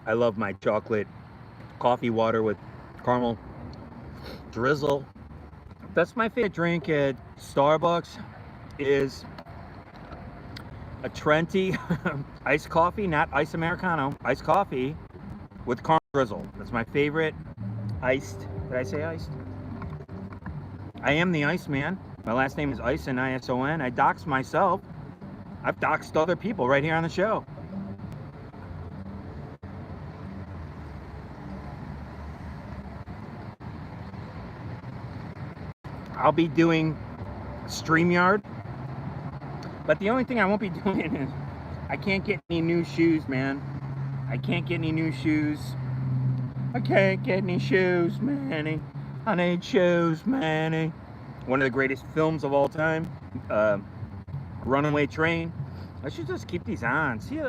I love my chocolate coffee water with caramel drizzle. That's my favorite drink at Starbucks is a Trenti iced coffee, not iced Americano, iced coffee with caramel drizzle. That's my favorite iced. Did I say iced? I am the Ice Man. My last name is Ison, I-S-O-N. I dox myself. I've doxed other people right here on the show. I'll be doing StreamYard, but the only thing I won't be doing is I can't get any new shoes, man. I can't get any new shoes. I can't get any shoes, Manny. I need shoes, Manny. One of the greatest films of all time, uh, Runaway Train. I should just keep these on. See,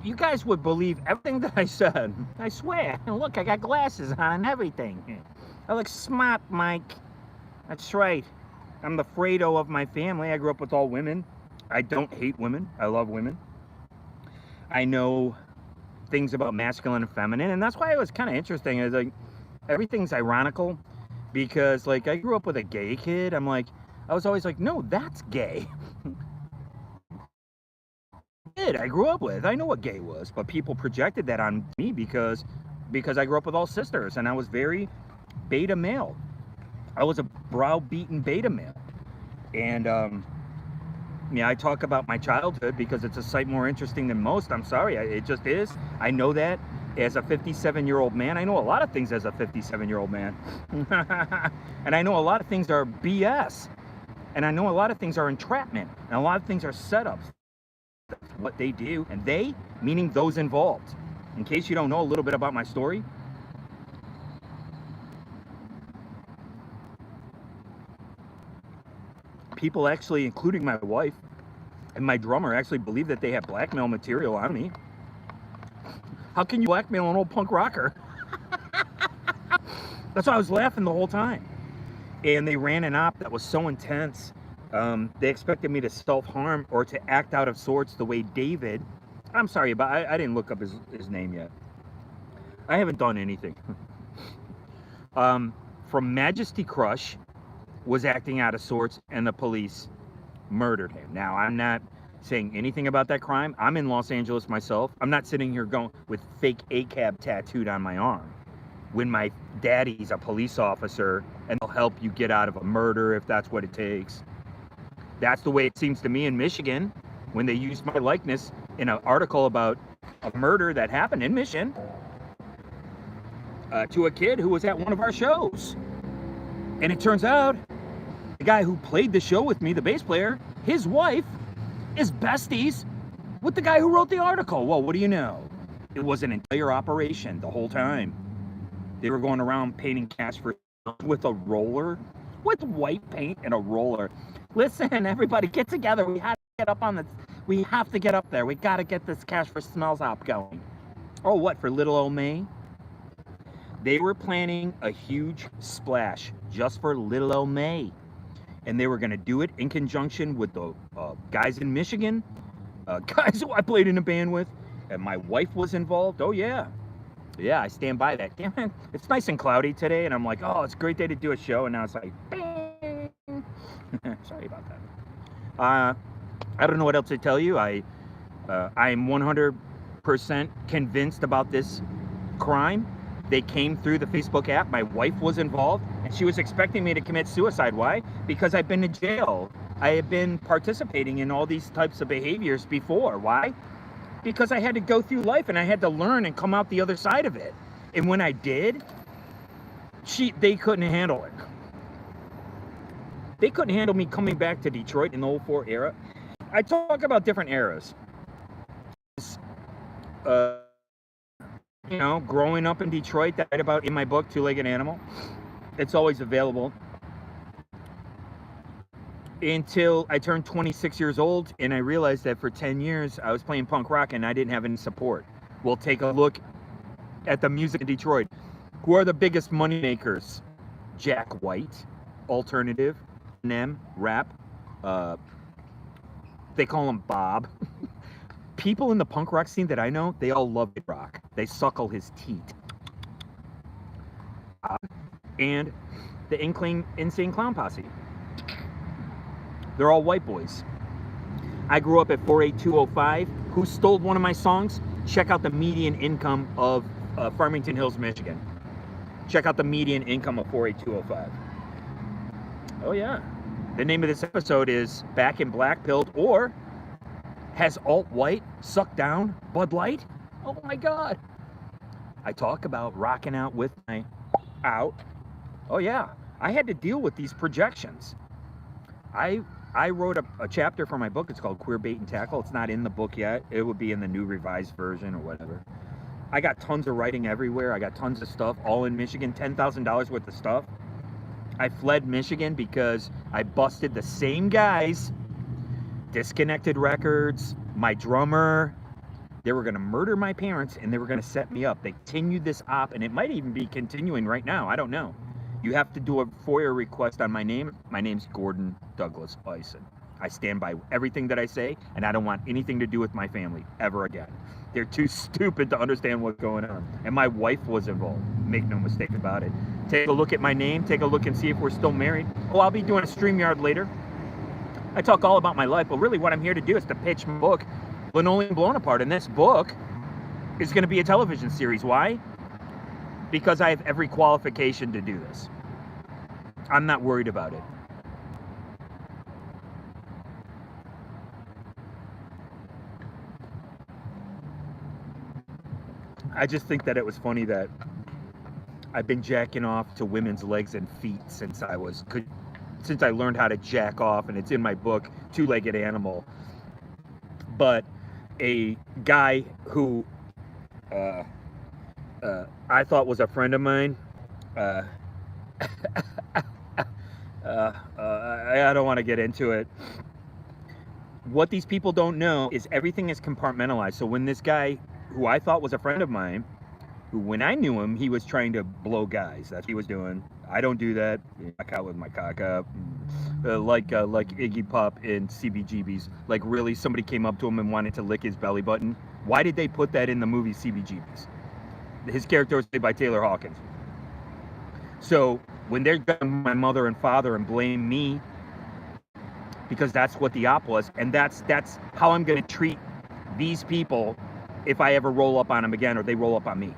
you guys would believe everything that I said. I swear. Look, I got glasses on and everything. I look smart, Mike. That's right. I'm the Fredo of my family. I grew up with all women. I don't hate women. I love women. I know things about masculine and feminine, and that's why it was kind of interesting. Is like everything's ironical because like I grew up with a gay kid. I was always like, no, that's gay. Kid I grew up with. I know what gay was, but people projected that on me because I grew up with all sisters and I was very beta male. I was a browbeaten beta male, and yeah, I talk about my childhood because it's a sight more interesting than most. I'm sorry, it just is. I know that as a 57-year-old man. I know a lot of things as a 57-year-old man. And I know a lot of things are BS. And I know a lot of things are entrapment. And a lot of things are setups. That's what they do. And they, meaning those involved. In case you don't know a little bit about my story, people actually, including my wife and my drummer, actually believe that they have blackmail material on me. How can you blackmail an old punk rocker? That's why I was laughing the whole time. And they ran an op that was so intense. They expected me to self-harm or to act out of sorts the way David. I'm sorry, but I didn't look up his name yet. I haven't done anything. From Majesty Crush was acting out of sorts, and the police murdered him. Now, I'm not saying anything about that crime. I'm in Los Angeles myself. I'm not sitting here going with fake ACAB tattooed on my arm when my daddy's a police officer and they'll help you get out of a murder if that's what it takes. That's the way it seems to me in Michigan when they used my likeness in an article about a murder that happened in Michigan to a kid who was at one of our shows. And it turns out the guy who played the show with me, the bass player, his wife is besties with the guy who wrote the article. Well, what do you know? It was an entire operation the whole time. They were going around painting Casper with a roller, with white paint and a roller. Listen, everybody, get together. We have to get up on this. We have to get up there. We got to get this Casper Smells Op going. Oh, what, for little old May? They were planning a huge splash just for little old May. And they were going to do it in conjunction with the guys in Michigan, guys who I played in a band with, and my wife was involved. Oh, yeah. Yeah, I stand by that. Damn it, it's nice and cloudy today, and I'm like, oh, it's a great day to do a show, and now it's like, bing. Sorry about that. I don't know what else to tell you. I'm 100% convinced about this crime. They came through the Facebook app. My wife was involved, and she was expecting me to commit suicide. Why? Because I've been to jail. I have been participating in all these types of behaviors before. Why? Because I had to go through life and I had to learn and come out the other side of it. And when I did, they couldn't handle it. They couldn't handle me coming back to Detroit in the 04 era. I talk about different eras. You know, growing up in Detroit, that I write about in my book, Two-Legged Animal. It's always available. Until I turned 26 years old and I realized that for 10 years I was playing punk rock and I didn't have any support. We'll take a look at the music in Detroit. Who are the biggest money makers? Jack White, alternative, Eminem, rap. They call him Bob. people in the punk rock scene that I know, they all love Kid Rock. They suckle his teat. And the Insane Clown Posse. They're all white boys. I grew up at 48205. Who stole one of my songs? Check out the median income of Farmington Hills, Michigan. Check out the median income of 48205. Oh yeah. The name of this episode is Back in Black Pilled, or Has Alt-White Sucked Down Bud Light? Oh my God. I talk about rocking out with my out. Oh yeah. I had to deal with these projections. I wrote a chapter for my book. It's called Queer Bait and Tackle. It's not in the book yet. It would be in the new revised version or whatever. I got tons of writing everywhere. I got tons of stuff, all in Michigan, $10,000 worth of stuff. I fled Michigan because I busted the same guys, Disconnected Records, my drummer. They were going to murder my parents, and they were going to set me up. They continued this op, and it might even be continuing right now. I don't know. You have to do a FOIA request on my name. My name's Gordon Douglas Bison. I stand by everything that I say, and I don't want anything to do with my family ever again. They're too stupid to understand what's going on. And my wife was involved. Make no mistake about it. Take a look at my name. Take a look and see if we're still married. Oh, I'll be doing a StreamYard later. I talk all about my life, but really what I'm here to do is to pitch my book, Linoleum Blown Apart. And this book is going to be a television series. Why? Because I have every qualification to do this. I'm not worried about it. I just think that it was funny that I've been jacking off to women's legs and feet since I learned how to jack off, and it's in my book, Two-Legged Animal. But a guy who I thought was a friend of mine, I don't want to get into it. What these people don't know is everything is compartmentalized. So when this guy, who I thought was a friend of mine, who when I knew him, he was trying to blow guys. That's what he was doing. I don't do that. Knock out with my cock up. Like Iggy Pop in CBGB's. Like really, somebody came up to him and wanted to lick his belly button. Why did they put that in the movie CBGB's? His character was played by Taylor Hawkins. So when they're going my mother and father and blame me, because that's what the op was, and that's how I'm going to treat these people if I ever roll up on them again or they roll up on me.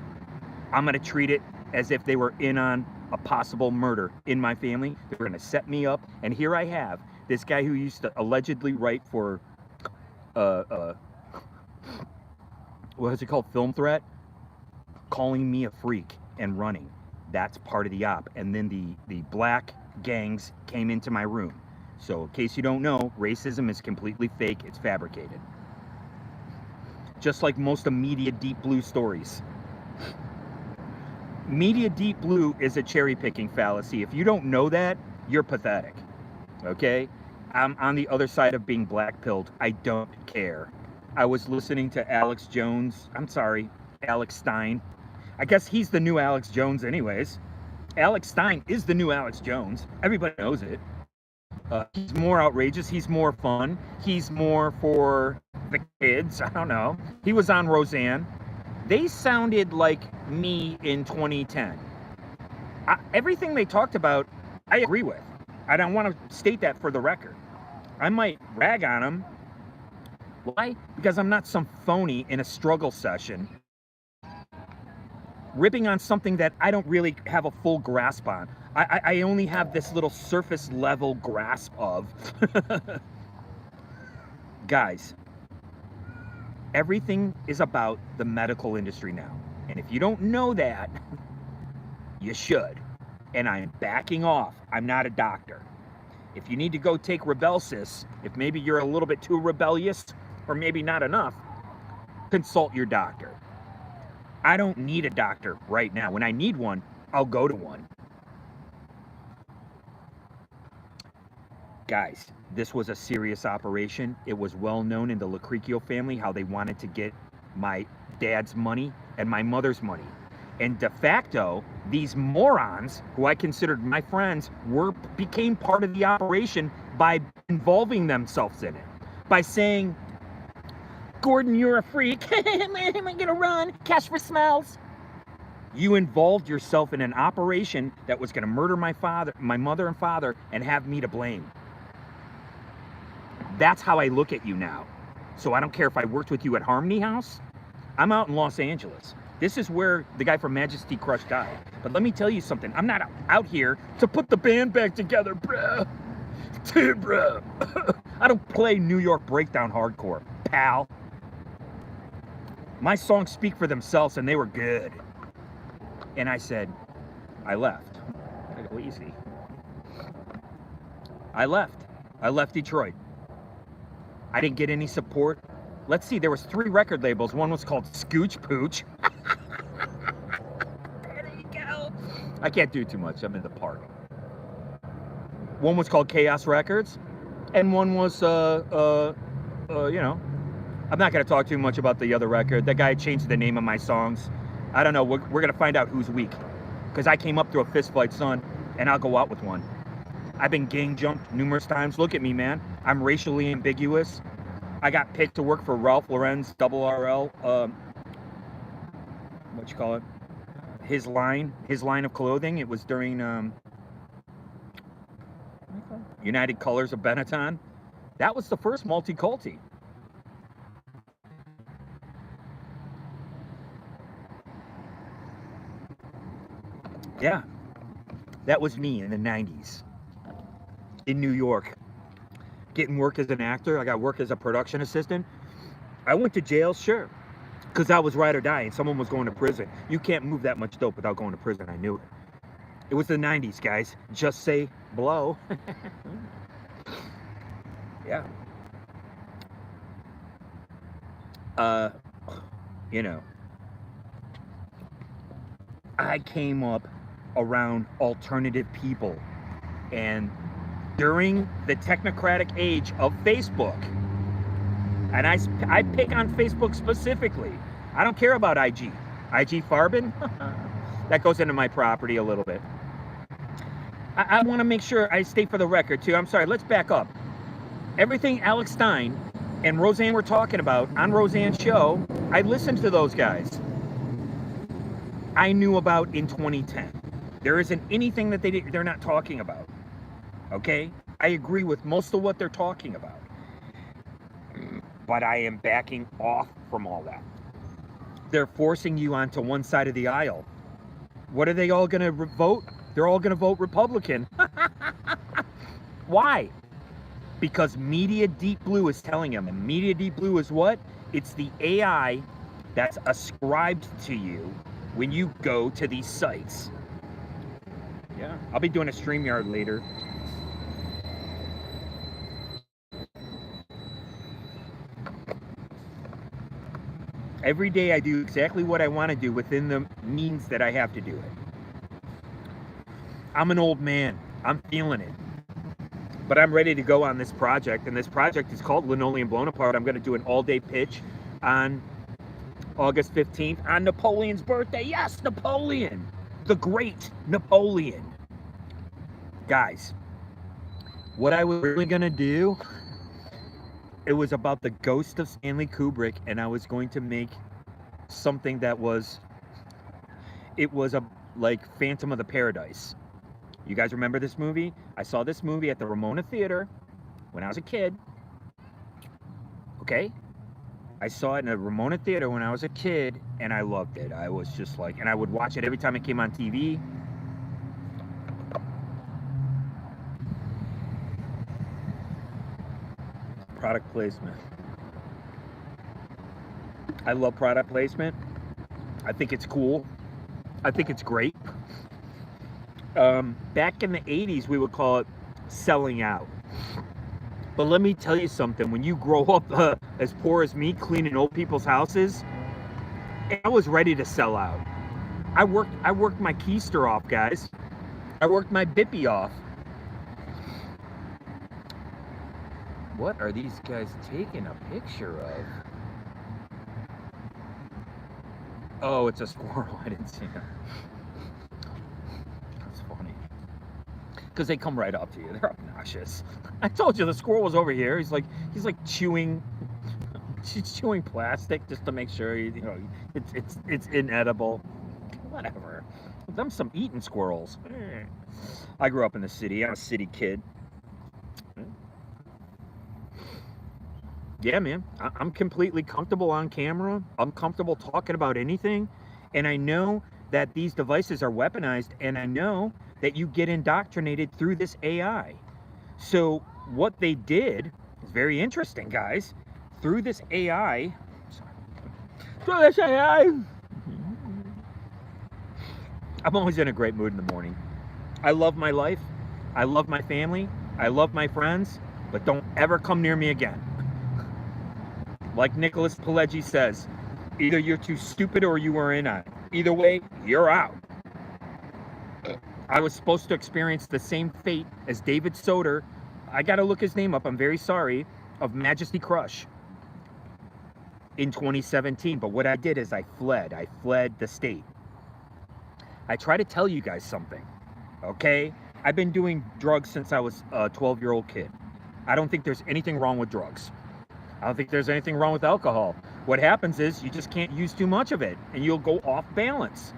I'm going to treat it as if they were in on a possible murder in my family. They were going to set me up, and here I have this guy who used to allegedly write for what is it called, Film Threat, calling me a freak and running. That's part of the op. And then the black gangs came into my room. So in case you don't know, racism is completely fake. It's fabricated. Just like most of Media Deep Blue stories. Media Deep Blue is a cherry-picking fallacy. If you don't know that, you're pathetic. Okay? I'm on the other side of being black-pilled. I don't care. I was listening to Alex Stein. I guess he's the new Alex Jones anyways. Alex Stein is the new Alex Jones. Everybody knows it. He's more outrageous. He's more fun. He's more for the kids. I don't know. He was on Roseanne. They sounded like me in 2010. Everything they talked about, I agree with. I don't want to state that for the record. I might rag on them. Why? Because I'm not some phony in a struggle session ripping on something that I don't really have a full grasp on. I only have this little surface level grasp of. Guys, everything is about the medical industry now. And if you don't know that, you should. And I'm backing off. I'm not a doctor. If you need to go take Rybelsus, if maybe you're a little bit too rebellious or maybe not enough, consult your doctor. I don't need a doctor right now. When I need one, I'll go to one. Guys, this was a serious operation. It was well known in the Lacricchio family how they wanted to get my dad's money and my mother's money. And de facto, these morons, who I considered my friends, became part of the operation by involving themselves in it. By saying, Gordon, you're a freak. Am I gonna run? Cash for smells. You involved yourself in an operation that was gonna murder my mother and father, and have me to blame. That's how I look at you now. So I don't care if I worked with you at Harmony House. I'm out in Los Angeles. This is where the guy from Majesty Crush died. But let me tell you something. I'm not out here to put the band back together, bruh. Dude, bruh. I don't play New York breakdown hardcore, pal. My songs speak for themselves, and they were good. And I said, I left. I go, easy. I left. I left Detroit. I didn't get any support. Let's see, there was 3 record labels. One was called Scooch Pooch. There you go. I can't do too much. I'm in the park. One was called Chaos Records, and one was, you know, I'm not going to talk too much about the other record. That guy changed the name of my songs. I don't know. We're going to find out who's weak, because I came up through a fist fight, son, and I'll go out with one. I've been gang jumped numerous times. Look at me, man. I'm racially ambiguous. I got picked to work for Ralph Lauren's Double RL, what you call it? His line of clothing. It was during United Colors of Benetton. That was the first multi-culti. Yeah, that was me in the 90s in New York. Getting work as an actor. I got work as a production assistant. I went to jail, sure, because I was ride or die and someone was going to prison. You can't move that much dope without going to prison. I knew it. It was the 90s, guys. Just say blow. Yeah. You know, I came up around alternative people, and during the technocratic age of Facebook, and I pick on Facebook specifically. I don't care about IG. IG Farben, that goes into my property a little bit. I want to make sure I state for the record too. I'm sorry, let's back up. Everything Alex Stein and Roseanne were talking about on Roseanne's show, I listened to those guys. I knew about in 2010. There isn't anything that they're not talking about. Okay? I agree with most of what they're talking about. But I am backing off from all that. They're forcing you onto one side of the aisle. What are they all going to vote? They're all going to vote Republican. Why? Because Media Deep Blue is telling them. And Media Deep Blue is what? It's the AI that's ascribed to you when you go to these sites. Yeah, I'll be doing a StreamYard later. Every day I do exactly what I want to do within the means that I have to do it. I'm an old man. I'm feeling it. But I'm ready to go on this project, and this project is called Linoleum Blown Apart. I'm going to do an all-day pitch on August 15th on Napoleon's birthday. Yes, Napoleon! The great Napoleon. Guys, what I was really going to do, it was about the ghost of Stanley Kubrick, and I was going to make something that was, it was like Phantom of the Paradise. You guys remember this movie? I saw this movie at the Ramona Theater when I was a kid. Okay? I saw it in the Ramona Theater when I was a kid, and I loved it. I was just like, and I would watch it every time it came on TV. Product placement. I love product placement. I think it's cool. I think it's great. Back in the 80s, we would call it selling out. But let me tell you something. When you grow up as poor as me, cleaning old people's houses, I was ready to sell out. I worked my keister off, guys. I worked my bippy off. What are these guys taking a picture of? Oh, it's a squirrel. I didn't see it. That's funny. Because they come right up to you. They're obnoxious. I told you the squirrel was over here. He's like chewing She's chewing plastic just to make sure it's inedible. Whatever. Them some eating squirrels. I grew up in the city. I'm a city kid. Yeah, man. I'm completely comfortable on camera. I'm comfortable talking about anything. And I know that these devices are weaponized, and I know that you get indoctrinated through this AI. So what they did is very interesting, guys. Through this AI, I'm always in a great mood in the morning. I love my life. I love my family. I love my friends, but don't ever come near me again. Like Nicholas Pileggi says, either you're too stupid or you are in on it. Either way, you're out. I was supposed to experience the same fate as David Soder. I gotta look his name up, I'm very sorry, of Majesty Crush in 2017. But what I did is I fled the state. I try to tell you guys something, okay? I've been doing drugs since I was a 12-year-old kid. I don't think there's anything wrong with drugs. I don't think there's anything wrong with alcohol. What happens is you just can't use too much of it and you'll go off balance.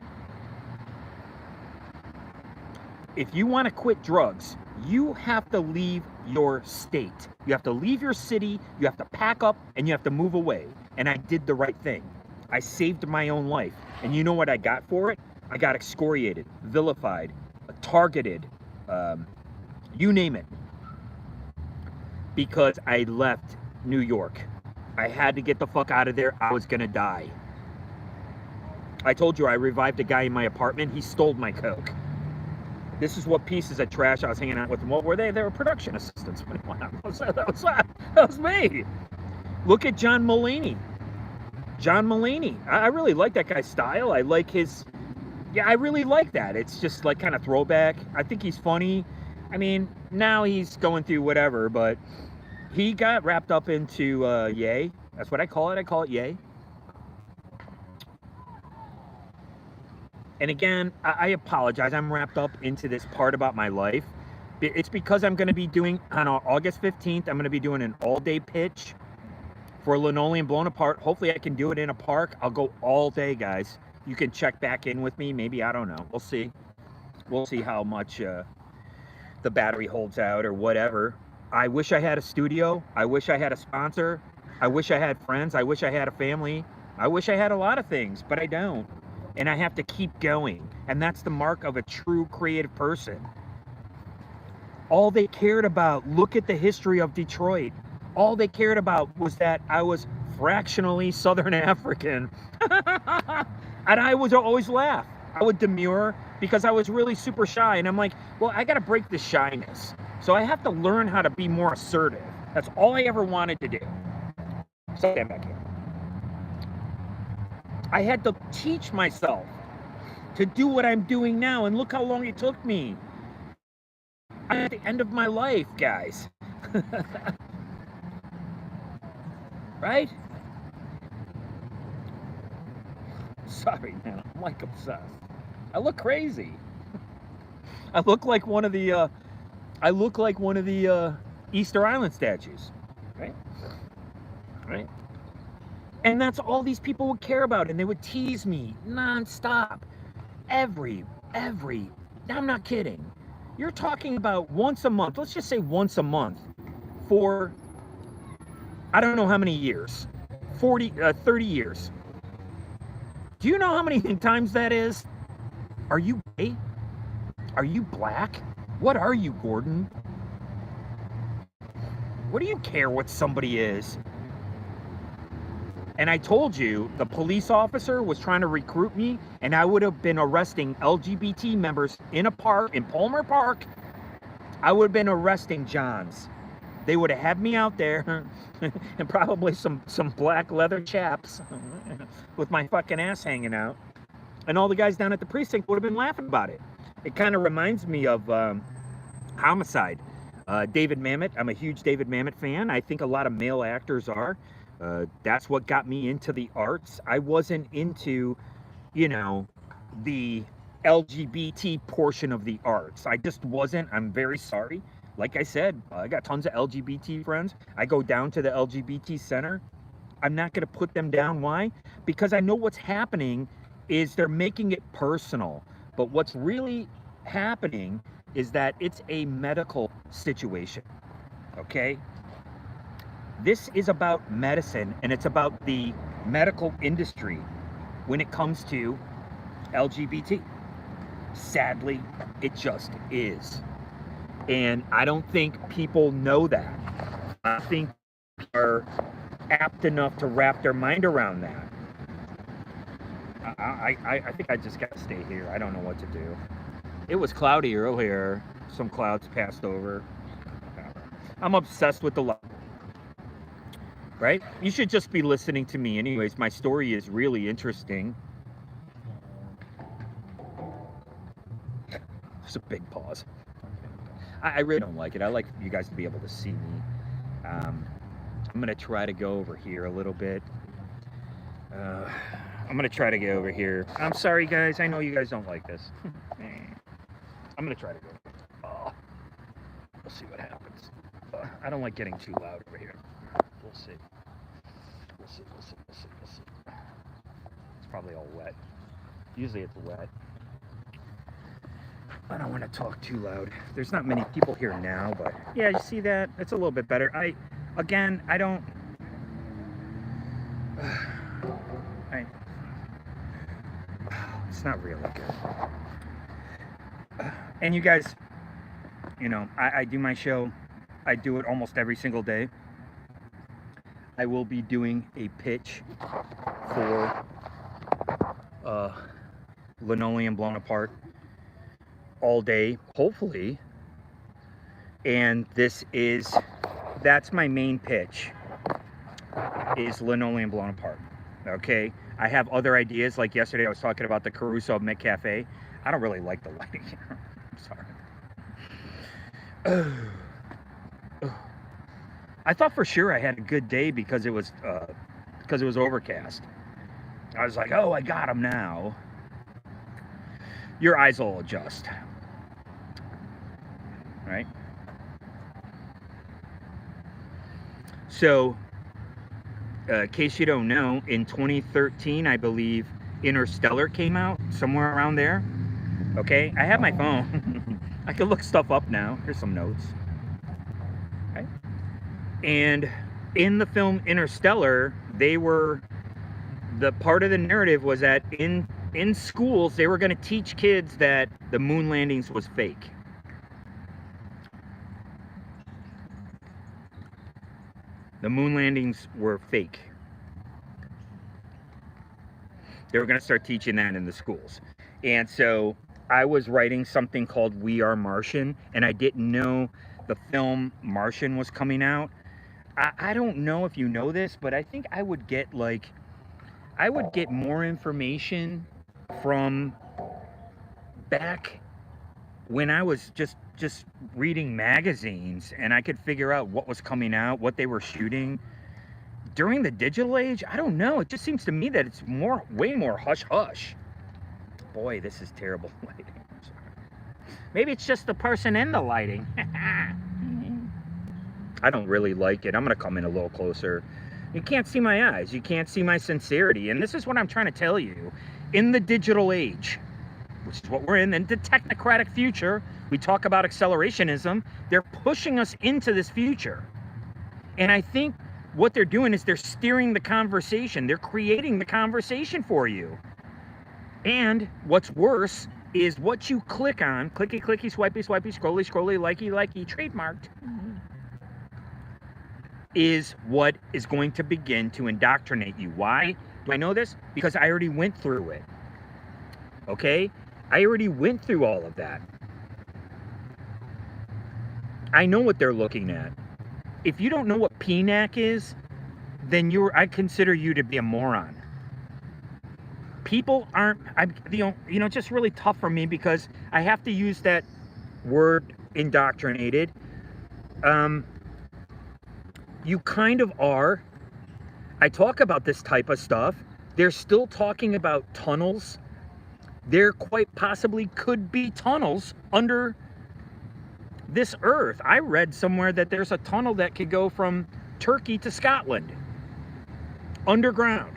If you want to quit drugs, you have to leave your state. You have to leave your city, you have to pack up, and you have to move away. And I did the right thing. I saved my own life. And you know what I got for it? I got excoriated, vilified, targeted, you name it. Because I left New York. I had to get the fuck out of there. I was gonna die. I told you I revived a guy in my apartment. He stole my coke. This is what pieces of trash I was hanging out with them. What were they? They were production assistants. That was me. Look at John Mulaney. John Mulaney. I really like that guy's style. I like his... Yeah, I really like that. It's just like kind of throwback. I think he's funny. I mean, now he's going through whatever, but he got wrapped up into Ye. That's what I call it. I call it Ye. And again, I apologize. I'm wrapped up into this part about my life. It's because I'm going to be doing, on August 15th, I'm going to be doing an all-day pitch for Linoleum Blown Apart. Hopefully I can do it in a park. I'll go all day, guys. You can check back in with me. Maybe, I don't know. We'll see. We'll see how much the battery holds out or whatever. I wish I had a studio. I wish I had a sponsor. I wish I had friends. I wish I had a family. I wish I had a lot of things, but I don't. And I have to keep going. And that's the mark of a true creative person. All they cared about, look at the history of Detroit. All they cared about was that I was fractionally Southern African. And I would always laugh. I would demur because I was really super shy. And I'm like, well, I got to break the shyness. So I have to learn how to be more assertive. That's all I ever wanted to do. So stand back here. I had to teach myself to do what I'm doing now, and look how long it took me. I'm at the end of my life, guys. Right? Sorry, man. I'm like obsessed. I look crazy. I look like one of the Easter Island statues, right? Right? And that's all these people would care about, and they would tease me nonstop. Every, I'm not kidding. You're talking about once a month, let's just say once a month, for, I don't know how many years, 30 years. Do you know how many times that is? Are you gay? Are you black? What are you, Gordon? What do you care what somebody is? And I told you, the police officer was trying to recruit me, and I would have been arresting LGBT members in a park, in Palmer Park. I would have been arresting Johns. They would have had me out there, and probably some black leather chaps with my fucking ass hanging out. And all the guys down at the precinct would have been laughing about it. It kind of reminds me of Homicide. David Mamet. I'm a huge David Mamet fan. I think a lot of male actors are. That's what got me into the arts. I wasn't into, the LGBT portion of the arts. I just wasn't. I'm very sorry. Like I said, I got tons of LGBT friends. I go down to the LGBT center I'm not going to put them down. Why? Because I know what's happening is they're making it personal. But what's really happening is that it's a medical situation, okay? This is about medicine, and it's about the medical industry when it comes to LGBT. Sadly, it just is. And I don't think people know that. I think people are apt enough to wrap their mind around that. I think I just gotta stay here. I don't know what to do. It was cloudy earlier. Some clouds passed over. I'm obsessed with the light. Right? You should just be listening to me anyways. My story is really interesting. It's a big pause. I really don't like it. I like you guys to be able to see me. I'm gonna try to go over here a little bit. I'm gonna try to get over here. I'm sorry guys, I know you guys don't like this. I'm gonna try to go. Oh, we'll see what happens. I don't like getting too loud over here. We'll see. We'll see. It's probably all wet. Usually it's wet. I don't want to talk too loud. There's not many people here now, but yeah, you see that? It's a little bit better. Again, I don't... It's not really good. And you guys, you know, I do my show. I do it almost every single day. I will be doing a pitch for Linoleum Blown Apart all day, hopefully. And that's my main pitch, is Linoleum Blown Apart. Okay, I have other ideas. Like yesterday I was talking about the Caruso McCafe. I don't really like the lighting here. I'm sorry. I thought for sure I had a good day because it was overcast. I was like, oh, I got him now. Your eyes will adjust. Right? So, in case you don't know, in 2013, I believe, Interstellar came out, somewhere around there. Okay, I have my phone. I can look stuff up now. Here's some notes. Okay. And in the film Interstellar, the part of the narrative was that in schools, they were going to teach kids that the moon landings was fake. The moon landings were fake. They were going to start teaching that in the schools. And so I was writing something called We Are Martian, and I didn't know the film Martian was coming out. I don't know if you know this, but I think I would get more information from back when I was just reading magazines, and I could figure out what was coming out, what they were shooting. During the digital age, I don't know. It just seems to me that it's way more hush-hush. Boy, this is terrible lighting. I'm sorry. Maybe it's just the person in the lighting. I don't really like it. I'm going to come in a little closer. You can't see my eyes. You can't see my sincerity. And this is what I'm trying to tell you. In the digital age, which is what we're in the technocratic future, we talk about accelerationism. They're pushing us into this future. And I think what they're doing is they're steering the conversation. They're creating the conversation for you. And what's worse is what you click on, clicky, clicky, swipey, swipey, scrolly, scrolly, likey, likey, trademarked, is what is going to begin to indoctrinate you. Why do I know this? Because I already went through it. Okay? I already went through all of that. I know what they're looking at. If you don't know what PNAC is, then I consider you to be a moron. People aren't, it's just really tough for me because I have to use that word, indoctrinated. You kind of are. I talk about this type of stuff. They're still talking about tunnels. There quite possibly could be tunnels under this earth. I read somewhere that there's a tunnel that could go from Turkey to Scotland. underground.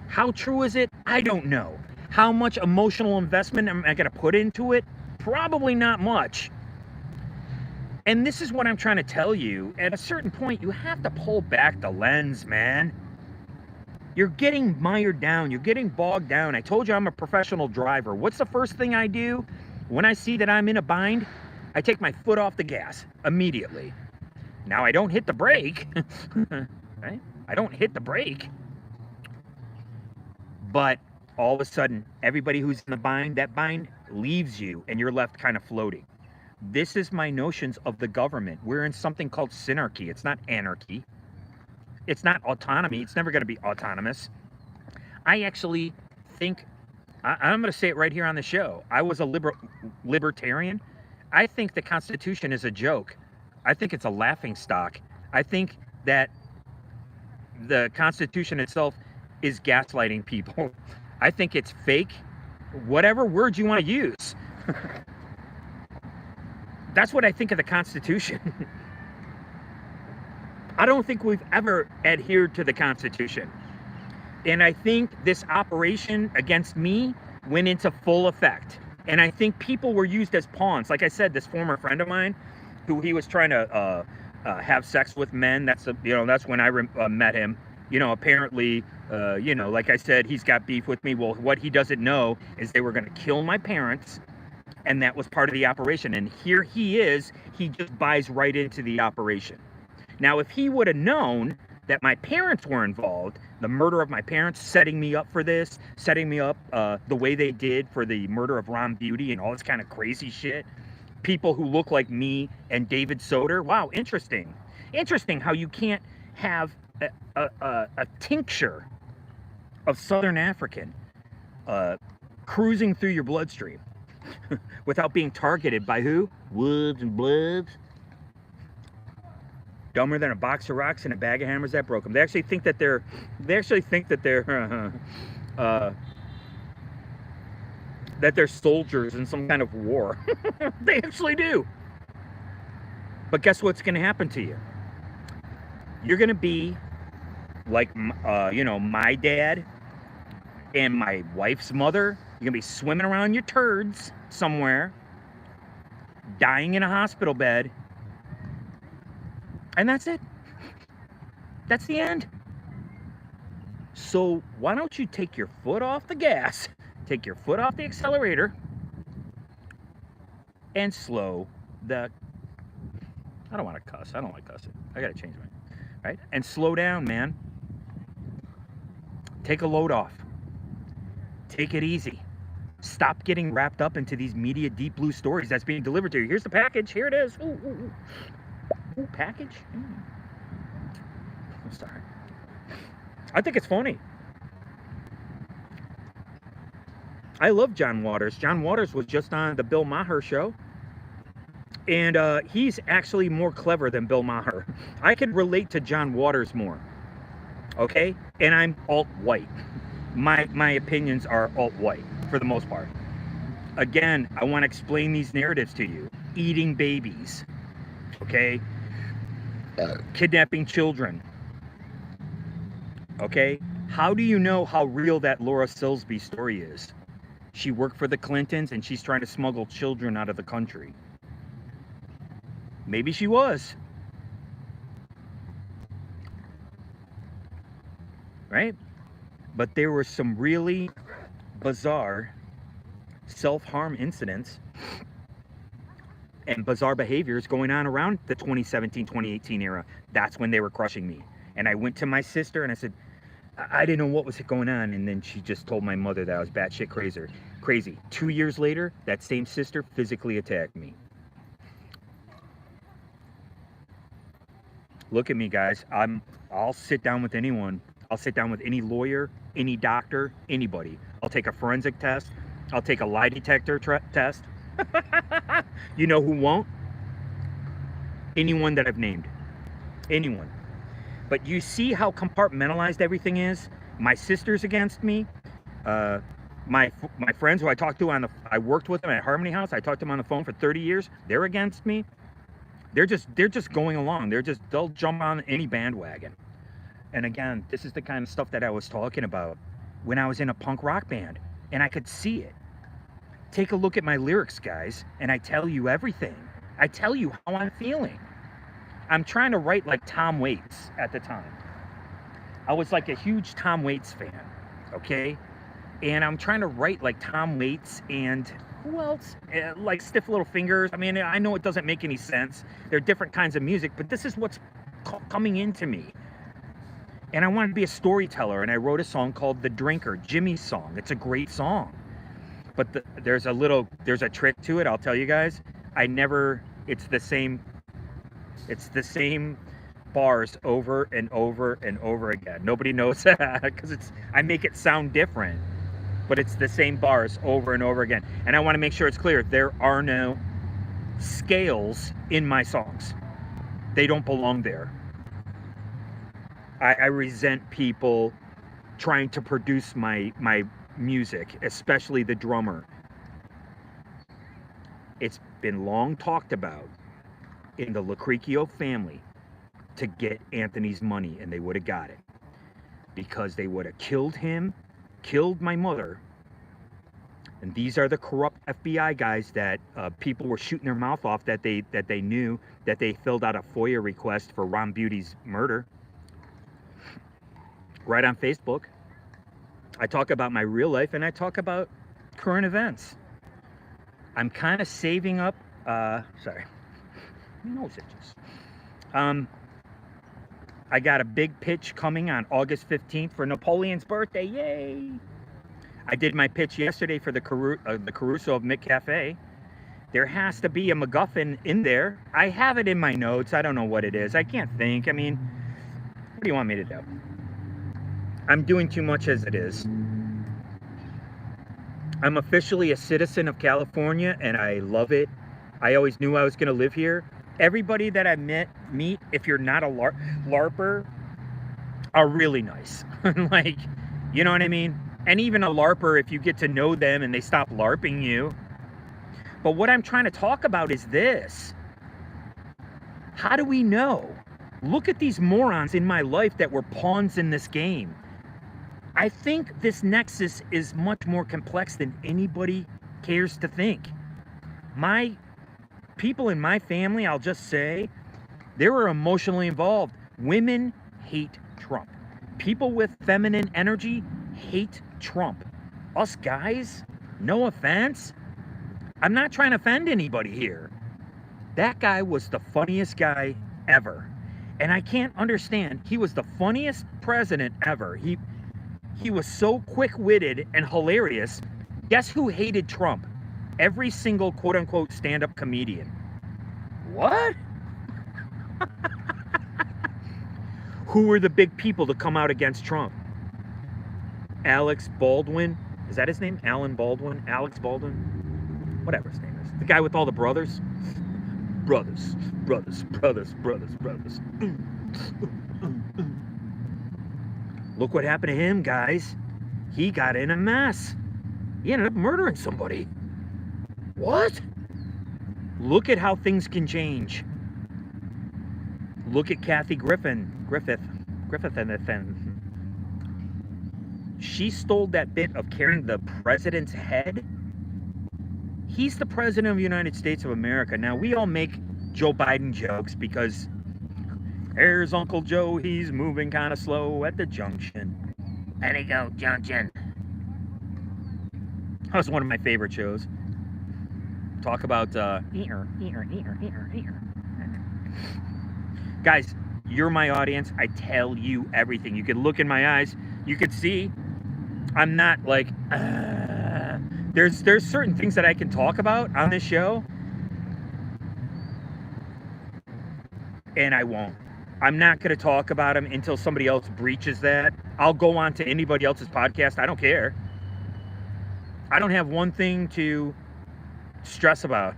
How true is it? I don't know. How much emotional investment am I going to put into it? Probably not much. And this is what I'm trying to tell you. At a certain point, you have to pull back the lens, man. You're getting mired down. You're getting bogged down. I told you I'm a professional driver. What's the first thing I do when I see that I'm in a bind? I take my foot off the gas immediately. Now, I don't hit the brake. Right? I don't hit the brake. But all of a sudden, everybody who's in the bind, that bind leaves you and you're left kind of floating. This is my notions of the government. We're in something called synarchy. It's not anarchy. It's not autonomy. It's never going to be autonomous. I actually think, I'm going to say it right here on the show. I was a libertarian. I think the Constitution is a joke. I think it's a laughing stock. I think that the Constitution itself is gaslighting people. I think it's fake. Whatever word you want to use. That's what I think of the Constitution. I don't think we've ever adhered to the Constitution. And I think this operation against me went into full effect. And I think people were used as pawns. Like I said, this former friend of mine, who he was trying to have sex with men. That's when I met him. Apparently, like I said, he's got beef with me. Well, what he doesn't know is they were going to kill my parents, and that was part of the operation. And here he is. He just buys right into the operation. Now, if he would have known that my parents were involved, the murder of my parents, setting me up for this, setting me up the way they did for the murder of Ron Beauty and all this kind of crazy shit, people who look like me and David Soder. Wow, interesting. Interesting how you can't have a tincture of Southern African cruising through your bloodstream without being targeted by who? Woods and Bloods. Dumber than a box of rocks and a bag of hammers that broke them. They actually think that they're that they're soldiers in some kind of war. They actually do. But guess what's going to happen to you? You're going to be like, my dad and my wife's mother. You're going to be swimming around your turds somewhere, dying in a hospital bed. And that's it. That's the end. So why don't you take your foot off the gas, take your foot off the accelerator, and slow the... I don't want to cuss. I don't like cussing. I got to change mine. Right? And slow down, man. Take a load off. Take it easy. Stop getting wrapped up into these media deep blue stories that's being delivered to you. Here's the package. Here it is. Ooh, ooh, ooh. Ooh, package? I'm sorry. I think it's funny. I love John Waters. John Waters was just on the Bill Maher show. And he's actually more clever than Bill Maher. I can relate to John Waters more. Okay? And I'm alt-white. My opinions are alt-white for the most part. Again, I want to explain these narratives to you. Eating babies. Okay? Kidnapping children. Okay? How do you know how real that Laura Silsby story is? She worked for the Clintons and she's trying to smuggle children out of the country. Maybe she was. Right? But there were some really bizarre self-harm incidents and bizarre behaviors going on around the 2017-2018 era. That's when they were crushing me. And I went to my sister and I said, I didn't know what was going on. And then she just told my mother that I was batshit crazy. 2 years later, that same sister physically attacked me. Look at me, guys. I'll sit down with anyone. I'll sit down with any lawyer, any doctor, anybody. I'll take a forensic test. I'll take a lie detector test. You know who won't? Anyone that I've named. Anyone. But you see how compartmentalized everything is? My sister's against me. My friends who I talked to I worked with them at Harmony House. I talked to them on the phone for 30 years. They're against me. They're just going along. They'll jump on any bandwagon. And again, this is the kind of stuff that I was talking about when I was in a punk rock band, and I could see it. Take a look at my lyrics, guys, and I tell you everything. I tell you how I'm feeling. I'm trying to write like Tom Waits at the time. I was like a huge Tom Waits fan, okay? And I'm trying to write like Tom Waits and who else? Like Stiff Little Fingers. I mean, I know it doesn't make any sense. There are different kinds of music, but this is what's coming into me. And I wanted to be a storyteller, and I wrote a song called The Drinker, Jimmy's song. It's a great song. But there's a trick to it, I'll tell you guys. It's the same bars over and over and over again. Nobody knows that because I make it sound different, but it's the same bars over and over again. And I want to make sure it's clear, there are no scales in my songs. They don't belong there. I resent people trying to produce my music, especially the drummer. It's been long talked about in the Lacricchio family to get Anthony's money, and they would have got it because they would have killed him, killed my mother. And these are the corrupt FBI guys that people were shooting their mouth off that they knew that they filled out a FOIA request for Ron Beauty's murder. Right on Facebook. I talk about my real life and I talk about current events. I'm kind of saving up, sorry, nose itches. I got a big pitch coming on August 15th for Napoleon's birthday, yay! I did my pitch yesterday for the Caruso of Mick Cafe. There has to be a MacGuffin in there. I have it in my notes, I don't know what it is. I can't think, I mean, what do you want me to do? I'm doing too much as it is. I'm officially a citizen of California and I love it. I always knew I was going to live here. Everybody that I meet, if you're not a LARPer, are really nice. Like, you know what I mean? And even a LARPer, if you get to know them and they stop LARPing you. But what I'm trying to talk about is this. How do we know? Look at these morons in my life that were pawns in this game. I think this nexus is much more complex than anybody cares to think. My people in my family, I'll just say, they were emotionally involved. Women hate Trump. People with feminine energy hate Trump. Us guys, no offense, I'm not trying to offend anybody here. That guy was the funniest guy ever. And I can't understand, he was the funniest president ever. He was so quick-witted and hilarious. Guess who hated Trump? Every single quote-unquote stand-up comedian. What? Who were the big people to come out against Trump? Alex Baldwin. Is that his name? Alan Baldwin? Alex Baldwin? Whatever his name is. The guy with all the brothers. Brothers. Look what happened to him, guys. He got in a mess. He ended up murdering somebody. What? Look at how things can change. Look at Kathy Griffith. She stole that bit of carrying the president's head. He's the president of the United States of America. Now, we all make Joe Biden jokes because there's Uncle Joe, he's moving kind of slow at the junction. There you go, junction. That was one of my favorite shows. Talk about, Guys, you're my audience. I tell you everything. You can look in my eyes. You can see I'm not like, There's certain things that I can talk about on this show. And I won't. I'm not going to talk about them until somebody else breaches that. I'll go on to anybody else's podcast. I don't care. I don't have one thing to stress about.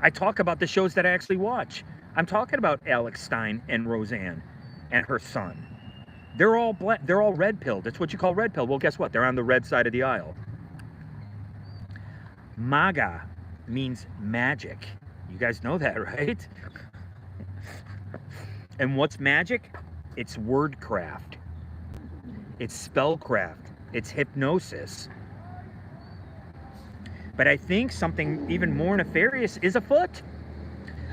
I talk about the shows that I actually watch. I'm talking about Alex Stein and Roseanne and her son. They're all red pilled. That's what you call red pill. Well, guess what? They're on the red side of the aisle. MAGA means magic. You guys know that, right? And what's magic? It's wordcraft. It's spellcraft. It's hypnosis. But I think something even more nefarious is afoot.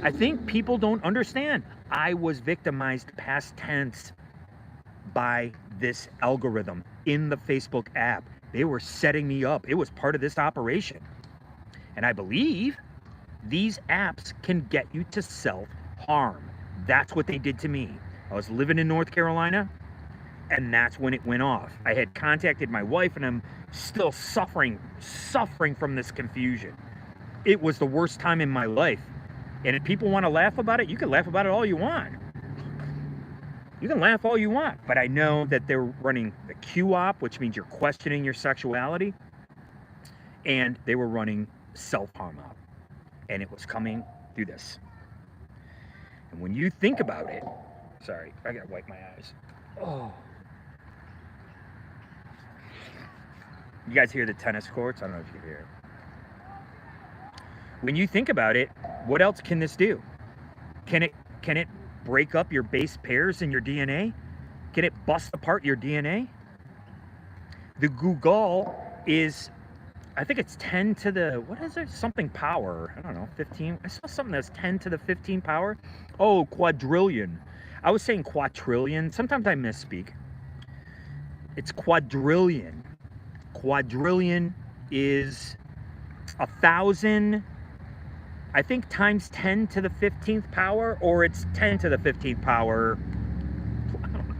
I think people don't understand. I was victimized past tense by this algorithm in the Facebook app. They were setting me up. It was part of this operation. And I believe these apps can get you to self-harm. That's what they did to me. I was living in North Carolina, and that's when it went off. I had contacted my wife, and I'm still suffering from this confusion. It was the worst time in my life. And if people want to laugh about it, you can laugh about it all you want. You can laugh all you want, but I know that they're running the Q-op, which means you're questioning your sexuality, and they were running self-harm op, and it was coming through this. And when you think about it, sorry, I gotta wipe my eyes. Oh. You guys hear the tennis courts? I don't know if you can hear it. When you think about it, what else can this do? Can it break up your base pairs in your DNA? Can it bust apart your DNA? The Google is, I think it's 10 to the, what is it? Something power. I don't know, 15. I saw something that's 10 to the 15 power. Oh, quadrillion. I was saying quadrillion. Sometimes I misspeak. It's quadrillion. Quadrillion is 1,000, I think, times 10 to the 15th power, or it's 10 to the 15th power. I don't know.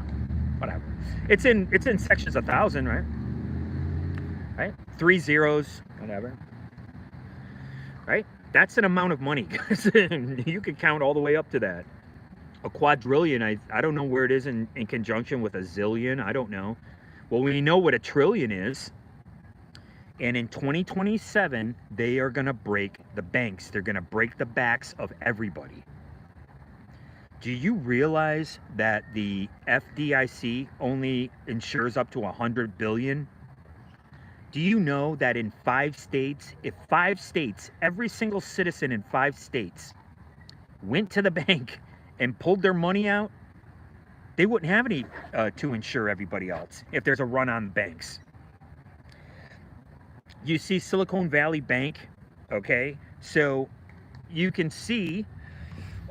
Whatever. It's in sections 1,000, right? Right? 3 zeros, whatever. Right? That's an amount of money. You could count all the way up to that. A quadrillion, I don't know where it is in conjunction with a zillion. I don't know. Well, we know what a trillion is. And in 2027, they are going to break the banks. They're going to break the backs of everybody. Do you realize that the FDIC only insures up to 100 billion? Do you know that in 5 states, if 5 states, every single citizen in 5 states went to the bank and pulled their money out, they wouldn't have any to insure everybody else if there's a run on banks. You see Silicon Valley Bank, okay? So you can see,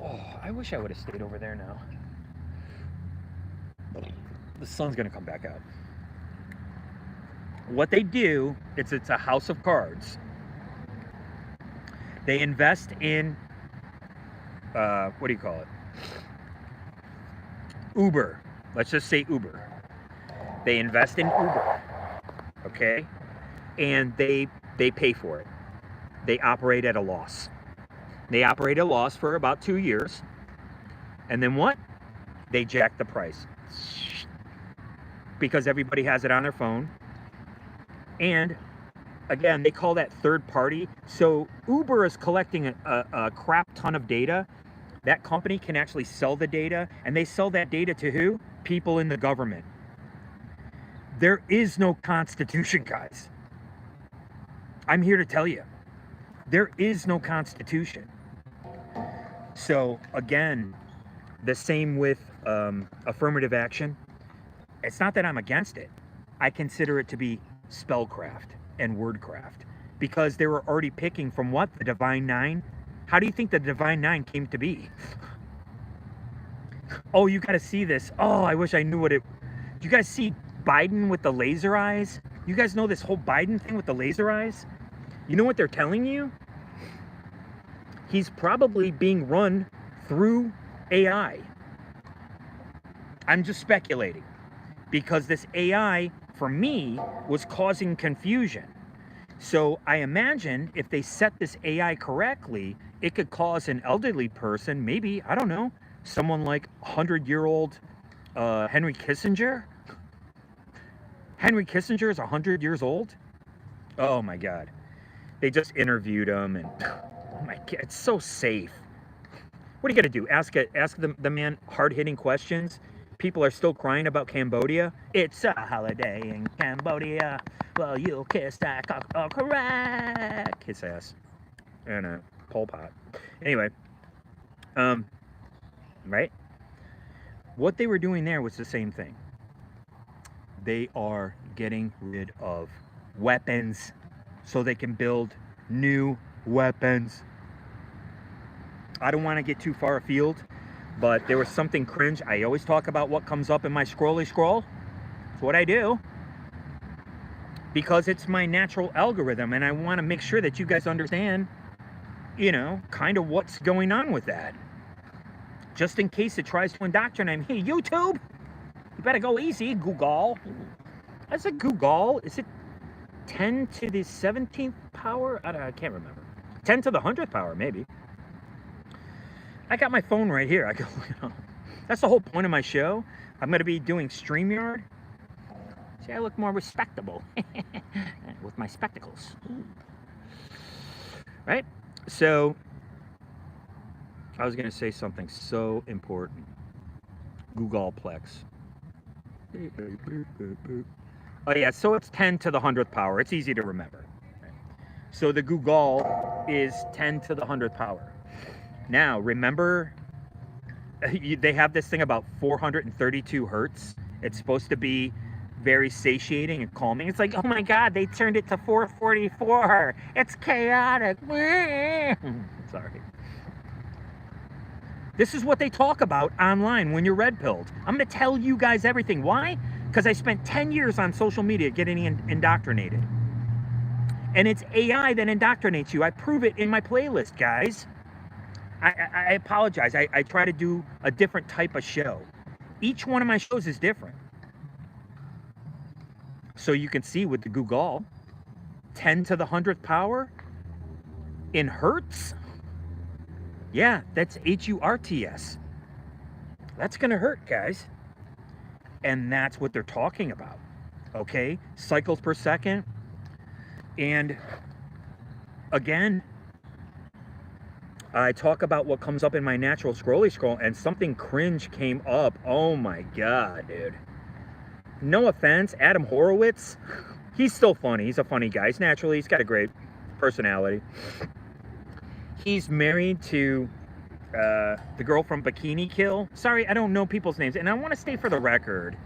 oh, I wish I would have stayed over there now. The sun's gonna come back out. What they do, it's a house of cards. They invest in, what do you call it? Uber. Let's just say Uber. They invest in Uber, okay? And they pay for it. They operate at a loss. They operate at a loss for about 2 years. And then what? They jack the price. Because everybody has it on their phone. And again, they call that third party. So Uber is collecting a crap ton of data. That company can actually sell the data. And they sell that data to who? People in the government. There is no constitution, guys. I'm here to tell you, there is no constitution. So again, the same with affirmative action. It's not that I'm against it. I consider it to be spellcraft and wordcraft, because they were already picking from what? The Divine Nine? How do you think the Divine Nine came to be? Oh, you got to see this. Oh, I wish I knew what it... Do you guys see Biden with the laser eyes? You guys know this whole Biden thing with the laser eyes? You know what they're telling you? He's probably being run through AI. I'm just speculating, because this AI, for me, was causing confusion. So I imagine if they set this AI correctly, it could cause an elderly person, maybe, I don't know, someone like 100-year-old Henry Kissinger. Henry Kissinger is 100 years old? Oh my God. They just interviewed him, and oh my God, it's so safe. What are you gonna do? Ask the man hard-hitting questions? People are still crying about Cambodia. It's a holiday in Cambodia. Well, you kiss that cock, oh, correct. Kiss ass. And a Pol Pot. Anyway, right? What they were doing there was the same thing. They are getting rid of weapons so they can build new weapons. I don't want to get too far afield, but there was something cringe. I always talk about what comes up in my scrolly scroll. It's what I do, because it's my natural algorithm, and I want to make sure that you guys understand, you know, kind of what's going on with that. Just in case it tries to indoctrinate me. Hey, YouTube, you better go easy, Google. I said Google. Is it 10 to the 17th power? I can't remember. 10 to the 100th power, maybe. I got my phone right here. I go, you know, that's the whole point of my show. I'm going to be doing StreamYard. See, I look more respectable with my spectacles. Right? So, I was going to say something so important. Googleplex. Oh yeah, so it's 10 to the 100th power. It's easy to remember. So the Google is 10 to the 100th power. Now, remember, they have this thing about 432 hertz. It's supposed to be very satiating and calming. It's like, oh my God, they turned it to 444. It's chaotic. Sorry. This is what they talk about online when you're red-pilled. I'm going to tell you guys everything. Why? Because I spent 10 years on social media getting indoctrinated. And it's AI that indoctrinates you. I prove it in my playlist, guys. I apologize. I try to do a different type of show. Each one of my shows is different. So you can see with the Google, 10 to the 100th power in hertz. Yeah, that's H-U-R-T-S. That's going to hurt, guys. And that's what they're talking about. Okay? Cycles per second. And again, I talk about what comes up in my natural scrolly scroll, and something cringe came up. Oh my God, dude. No offense, Adam Horowitz. He's still funny. He's a funny guy. He's got a great personality. He's married to the girl from Bikini Kill. Sorry, I don't know people's names. And I want to stay for the record.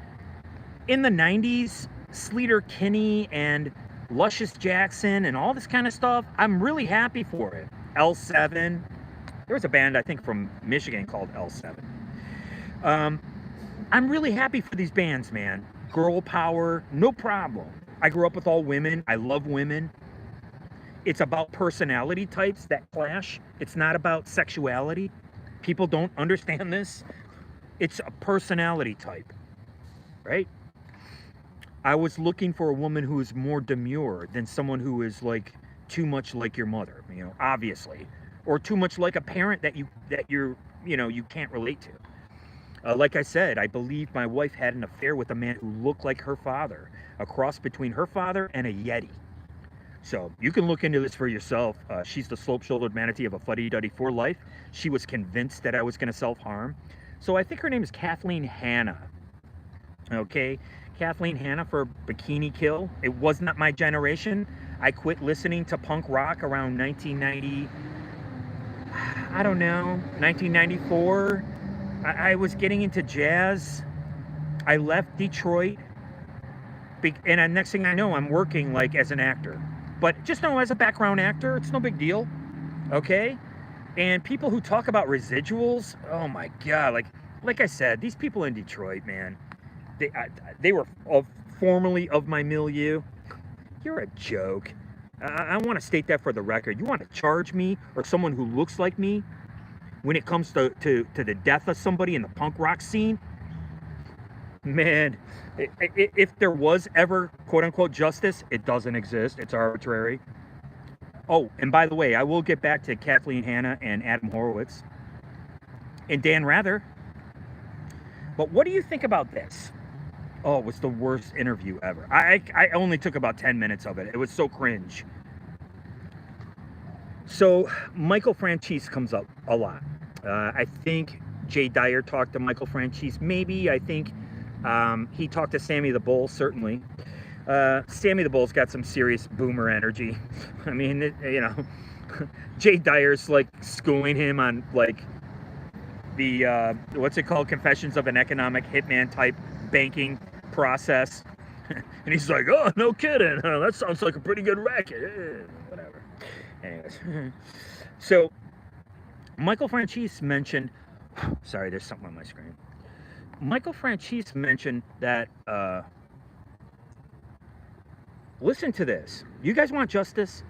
In the 90s, Sleater Kinney and Luscious Jackson and all this kind of stuff, I'm really happy for it. L7. There was a band, I think, from Michigan called L7. I'm really happy for these bands, man. Girl power, no problem. I grew up with all women. I love women. It's about personality types that clash. It's not about sexuality. People don't understand this. It's a personality type, right? I was looking for a woman who is more demure than someone who is like too much like your mother, you know, obviously, or too much like a parent that you can't relate to. Like I said, I believe my wife had an affair with a man who looked like her father, a cross between her father and a Yeti. So you can look into this for yourself. She's the slope-shouldered manatee of a fuddy-duddy for life. She was convinced that I was going to self-harm. So I think her name is Kathleen Hanna. Okay, Kathleen Hanna for Bikini Kill. It was not my generation. I quit listening to punk rock around 1990, I don't know, 1994. I was getting into jazz. I left Detroit. And next thing I know, I'm working like as an actor. But just know, as a background actor, it's no big deal. Okay? And people who talk about residuals, oh my God, like I said, these people in Detroit, man, they were formerly of my milieu. You're a joke. I want to state that for the record. You want to charge me or someone who looks like me when it comes to the death of somebody in the punk rock scene? Man, if there was ever quote-unquote justice, it doesn't exist. It's arbitrary. Oh, and by the way, I will get back to Kathleen Hanna and Adam Horowitz and Dan Rather. But what do you think about this? Oh, it was the worst interview ever. I only took about 10 minutes of it. It was so cringe. So Michael Franchise comes up a lot. I think Jay Dyer talked to Michael Franchise. Maybe, I think he talked to Sammy the Bull, certainly. Sammy the Bull's got some serious boomer energy. I mean, you know, Jay Dyer's like schooling him on like what's it called? Confessions of an Economic Hitman type banking process. And he's like, oh, no kidding. That sounds like a pretty good racket. Whatever. Anyways. So, Michael Franchise mentioned, sorry, there's something on my screen. Michael Franchise mentioned that, listen to this. You guys want justice?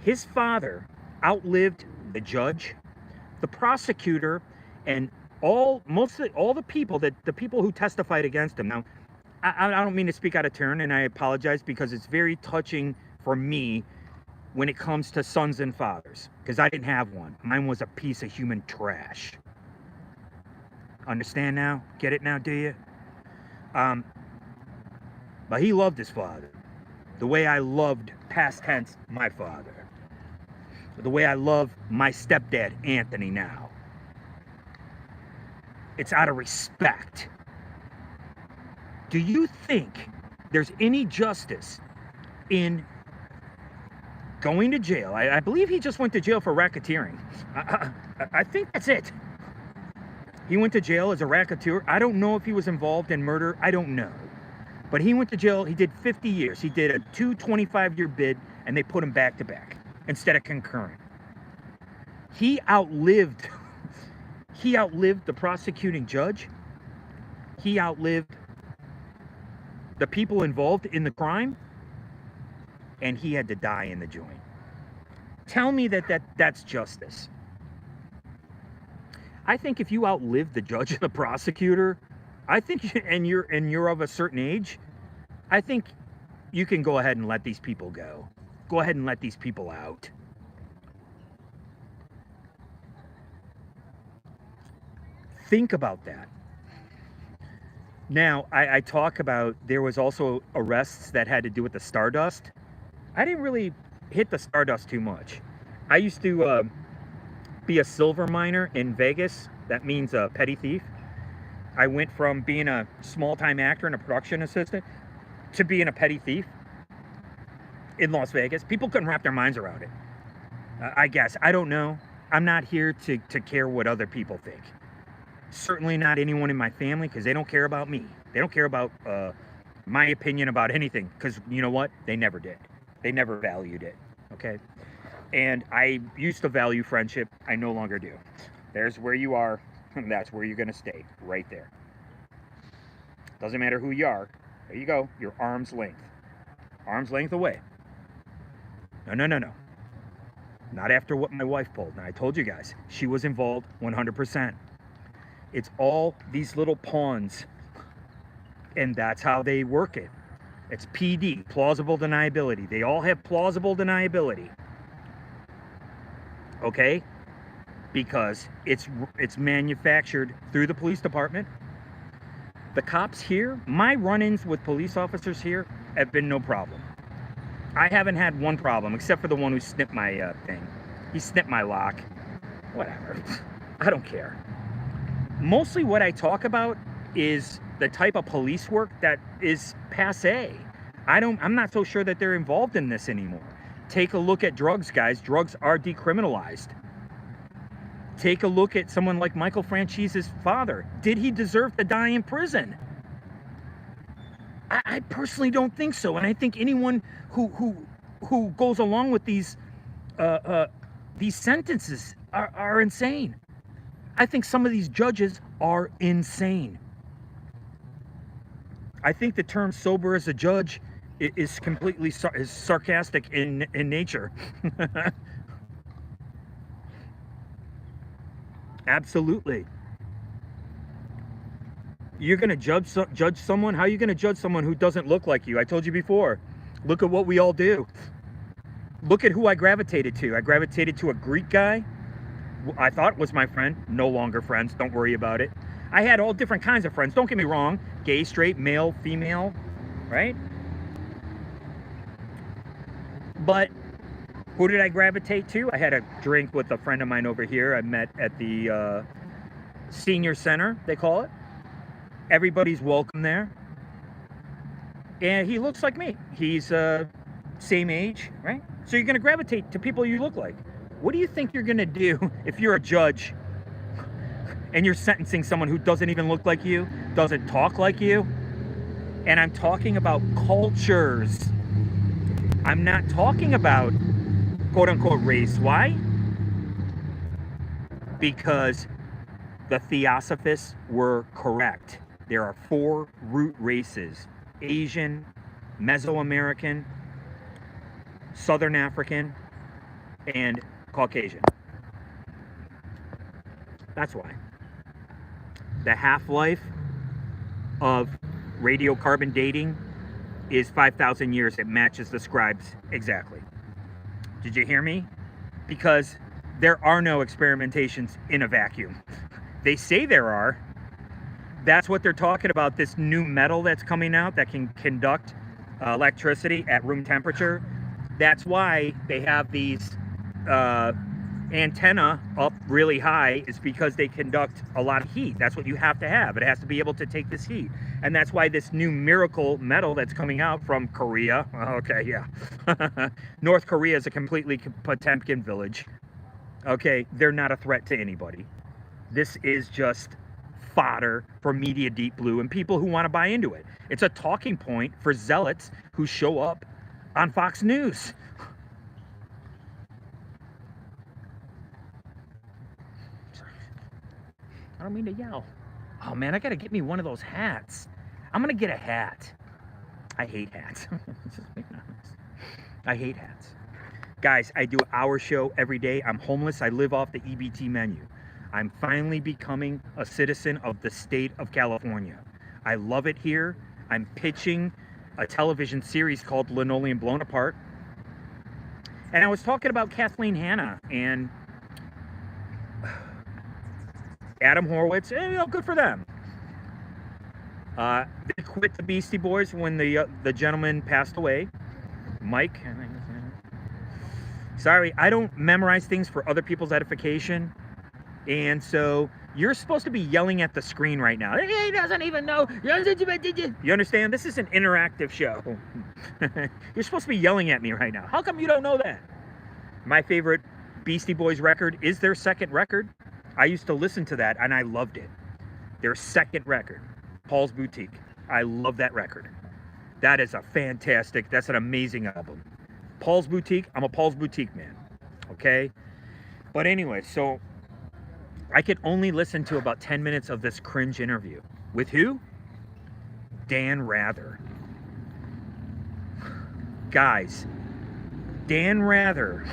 His father outlived the judge, the prosecutor, and all the people who testified against him. Now, I don't mean to speak out of turn, and I apologize because it's very touching for me when it comes to sons and fathers, because I didn't have one. Mine was a piece of human trash. Understand now? Get it now, do you? But he loved his father the way I loved, past tense, my father. The way I love my stepdad, Anthony, now. It's out of respect. Do you think there's any justice in going to jail? I believe he just went to jail for racketeering. I think that's it. He went to jail as a racketeer. I don't know if he was involved in murder. I don't know. But he went to jail. He did 50 years. He did a 25-year bid, and they put him back to back instead of concurrent. He outlived the prosecuting judge. He outlived the people involved in the crime, and he had to die in the joint. Tell me that's justice. I think if you outlive the judge and the prosecutor, I think, and you're of a certain age, I think you can go ahead and let these people go. Go ahead and let these people out. Think about that. Now, I talk about there was also arrests that had to do with the Stardust. I didn't really hit the Stardust too much. I used to be a silver miner in Vegas. That means a petty thief. I went from being a small-time actor and a production assistant to being a petty thief in Las Vegas. People couldn't wrap their minds around it. I guess. I don't know. I'm not here to care what other people think. Certainly not anyone in my family, because they don't care about me. They don't care about my opinion about anything, because you know what? They never did. They never valued it, okay? And I used to value friendship. I no longer do. There's where you are, and that's where you're going to stay, right there. Doesn't matter who you are. There you go. You're arm's length. Arm's length away. No. Not after what my wife pulled. And I told you guys, she was involved 100%. It's all these little pawns, and that's how they work it. It's PD, plausible deniability. They all have plausible deniability. Okay? Because it's manufactured through the police department. The cops here, my run-ins with police officers here have been no problem. I haven't had one problem, except for the one who snipped my thing. He snipped my lock. Whatever. I don't care. Mostly what I talk about is the type of police work that is passé. I'm not so sure that they're involved in this anymore. Take a look at drugs, guys. Drugs are decriminalized. Take a look at someone like Michael Franchise's father. Did he deserve to die in prison? I personally don't think so, and I think anyone who goes along with these sentences are insane. I think some of these judges are insane. I think the term sober as a judge is completely sarcastic in nature. Absolutely. You're going to judge someone? How are you going to judge someone who doesn't look like you? I told you before. Look at what we all do. Look at who I gravitated to. I gravitated to a Greek guy. I thought was my friend. No longer friends. Don't worry about it. I had all different kinds of friends. Don't get me wrong. Gay, straight, male, female, right? But who did I gravitate to? I had a drink with a friend of mine over here. I met at the senior center, they call it. Everybody's welcome there. And he looks like me. He's same age, right? So you're going to gravitate to people you look like. What do you think you're going to do if you're a judge and you're sentencing someone who doesn't even look like you, doesn't talk like you. And I'm talking about cultures. I'm not talking about quote-unquote race. Why? Because the Theosophists were correct. There are 4 root races: Asian, Mesoamerican, Southern African, and Caucasian. That's why. The half-life of radiocarbon dating is 5,000 years. It matches the scribes exactly. Did you hear me? Because there are no experimentations in a vacuum. They say there are. That's what they're talking about, this new metal that's coming out that can conduct electricity at room temperature. That's why they have these antenna up really high, is because they conduct a lot of heat. That's what you have to have. It has to be able to take this heat. And that's why this new miracle metal that's coming out from Korea, okay, yeah. North Korea is a completely Potemkin village. Okay, they're not a threat to anybody. This is just fodder for Media Deep Blue and people who want to buy into it. It's a talking point for zealots who show up on Fox News. I don't mean to yell. Oh man, I gotta get me one of those hats. I'm gonna get a hat. I hate hats. I hate hats. Guys, I do an hour show every day. I'm homeless. I live off the EBT menu. I'm finally becoming a citizen of the state of California. I love it here. I'm pitching a television series called Linoleum Blown Apart. And I was talking about Kathleen Hanna and Adam Horowitz. You know, good for them. They quit the Beastie Boys when the gentleman passed away. Mike. Sorry, I don't memorize things for other people's edification. And so you're supposed to be yelling at the screen right now. He doesn't even know. You understand? This is an interactive show. You're supposed to be yelling at me right now. How come you don't know that? My favorite Beastie Boys record is their second record. I used to listen to that and I loved it. Their second record, Paul's Boutique. I love that record. That is a fantastic, that's an amazing album. Paul's Boutique, I'm a Paul's Boutique man. Okay? But anyway, so I could only listen to about 10 minutes of this cringe interview. With who? Dan Rather. Guys, Dan Rather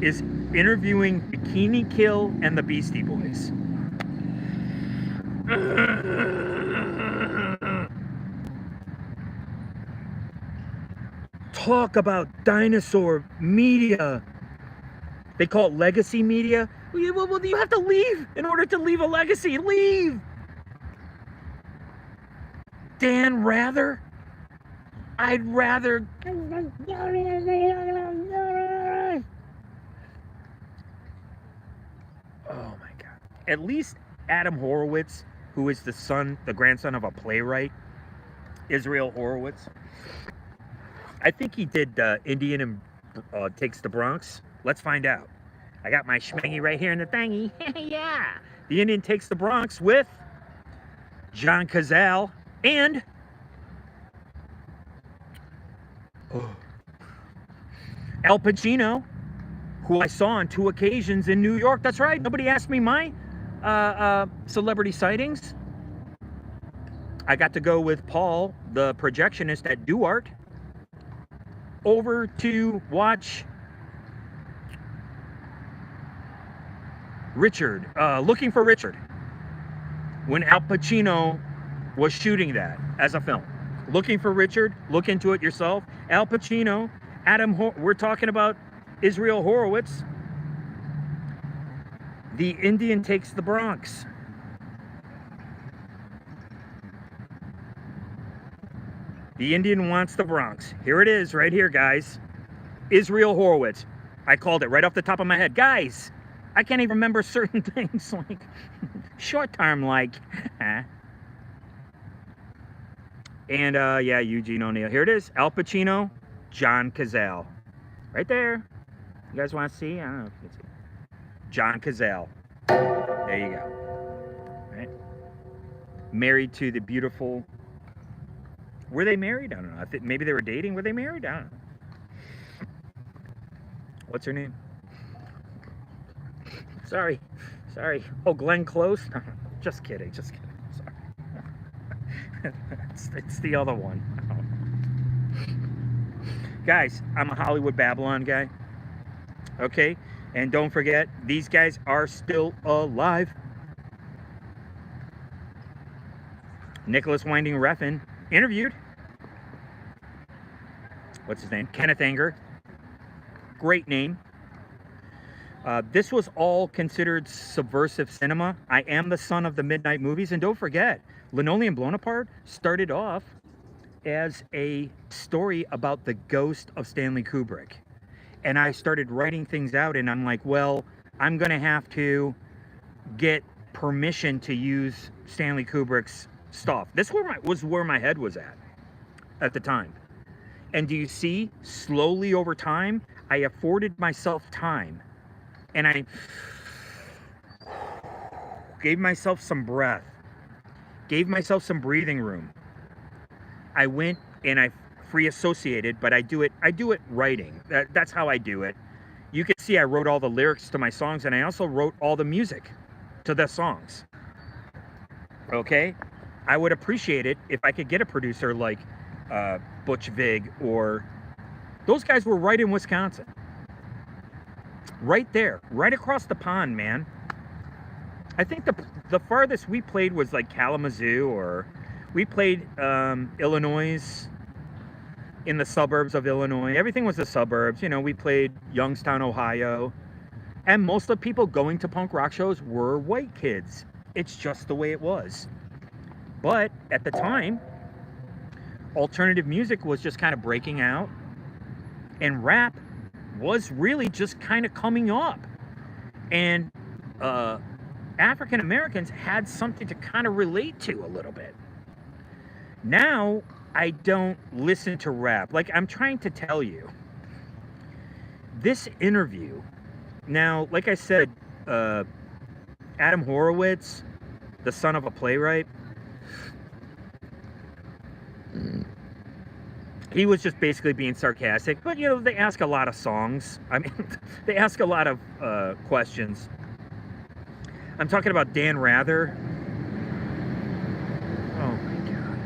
is interviewing Bikini Kill and the Beastie Boys. Talk about dinosaur media. They call it legacy media. Well, you have to leave in order to leave a legacy. Leave. Dan Rather? I'd rather... Oh my God. At least Adam Horowitz, who is the grandson of a playwright, Israel Horowitz. I think he did Indian and Takes the Bronx. Let's find out. I got my schmangy right here in the thingy. Yeah. The Indian Takes the Bronx with John Cazale and Al Pacino, who I saw on 2 occasions in New York. That's right. Nobody asked me my celebrity sightings. I got to go with Paul, the projectionist at Duart, over to watch Richard, Looking for Richard, when Al Pacino was shooting that as a film. Looking for Richard, look into it yourself. Al Pacino, we're talking about Israel Horowitz. The Indian Takes the Bronx. The Indian Wants the Bronx. Here it is, right here, guys. Israel Horowitz. I called it right off the top of my head. Guys, I can't even remember certain things, like short term, like. And yeah, Eugene O'Neill. Here it is. Al Pacino, John Cazale. Right there. You guys want to see? I don't know if you can see. John Cazale. There you go. Right? Married to the beautiful. Were they married? I don't know. I think maybe they were dating. Were they married? I don't know. What's her name? Sorry. Oh, Glenn Close? Just kidding. Sorry. it's the other one. Guys, I'm a Hollywood Babylon guy. Okay? And don't forget, these guys are still alive. Nicholas Winding Refn interviewed. What's his name? Kenneth Anger. Great name. This was all considered subversive cinema. I am the son of the midnight movies. And don't forget, Linoleum Blown Apart started off as a story about the ghost of Stanley Kubrick. And I started writing things out, and I'm like, well, I'm going to have to get permission to use Stanley Kubrick's stuff. This was where my head was at the time. And do you see, slowly over time, I afforded myself time. And I gave myself some breath, gave myself some breathing room. I went and I free associated, but I do it writing. That's how I do it. You can see I wrote all the lyrics to my songs, and I also wrote all the music to the songs. Okay? I would appreciate it if I could get a producer like Butch Vig, or those guys were right in Wisconsin. Right there, right across the pond, man. I think the farthest we played was like Kalamazoo, or we played Illinois, in the suburbs of Illinois. Everything was the suburbs. You know, we played Youngstown, Ohio. And most of the people going to punk rock shows were white kids. It's just the way it was. But at the time, alternative music was just kind of breaking out. And rap was really just kind of coming up. And African Americans had something to kind of relate to a little bit. Now, I don't listen to rap. Like, I'm trying to tell you, this interview, now, like I said, Adam Horowitz, the son of a playwright, he was just basically being sarcastic. But, you know, they ask a lot of songs. I mean, they ask a lot of questions. I'm talking about Dan Rather. Oh, my God.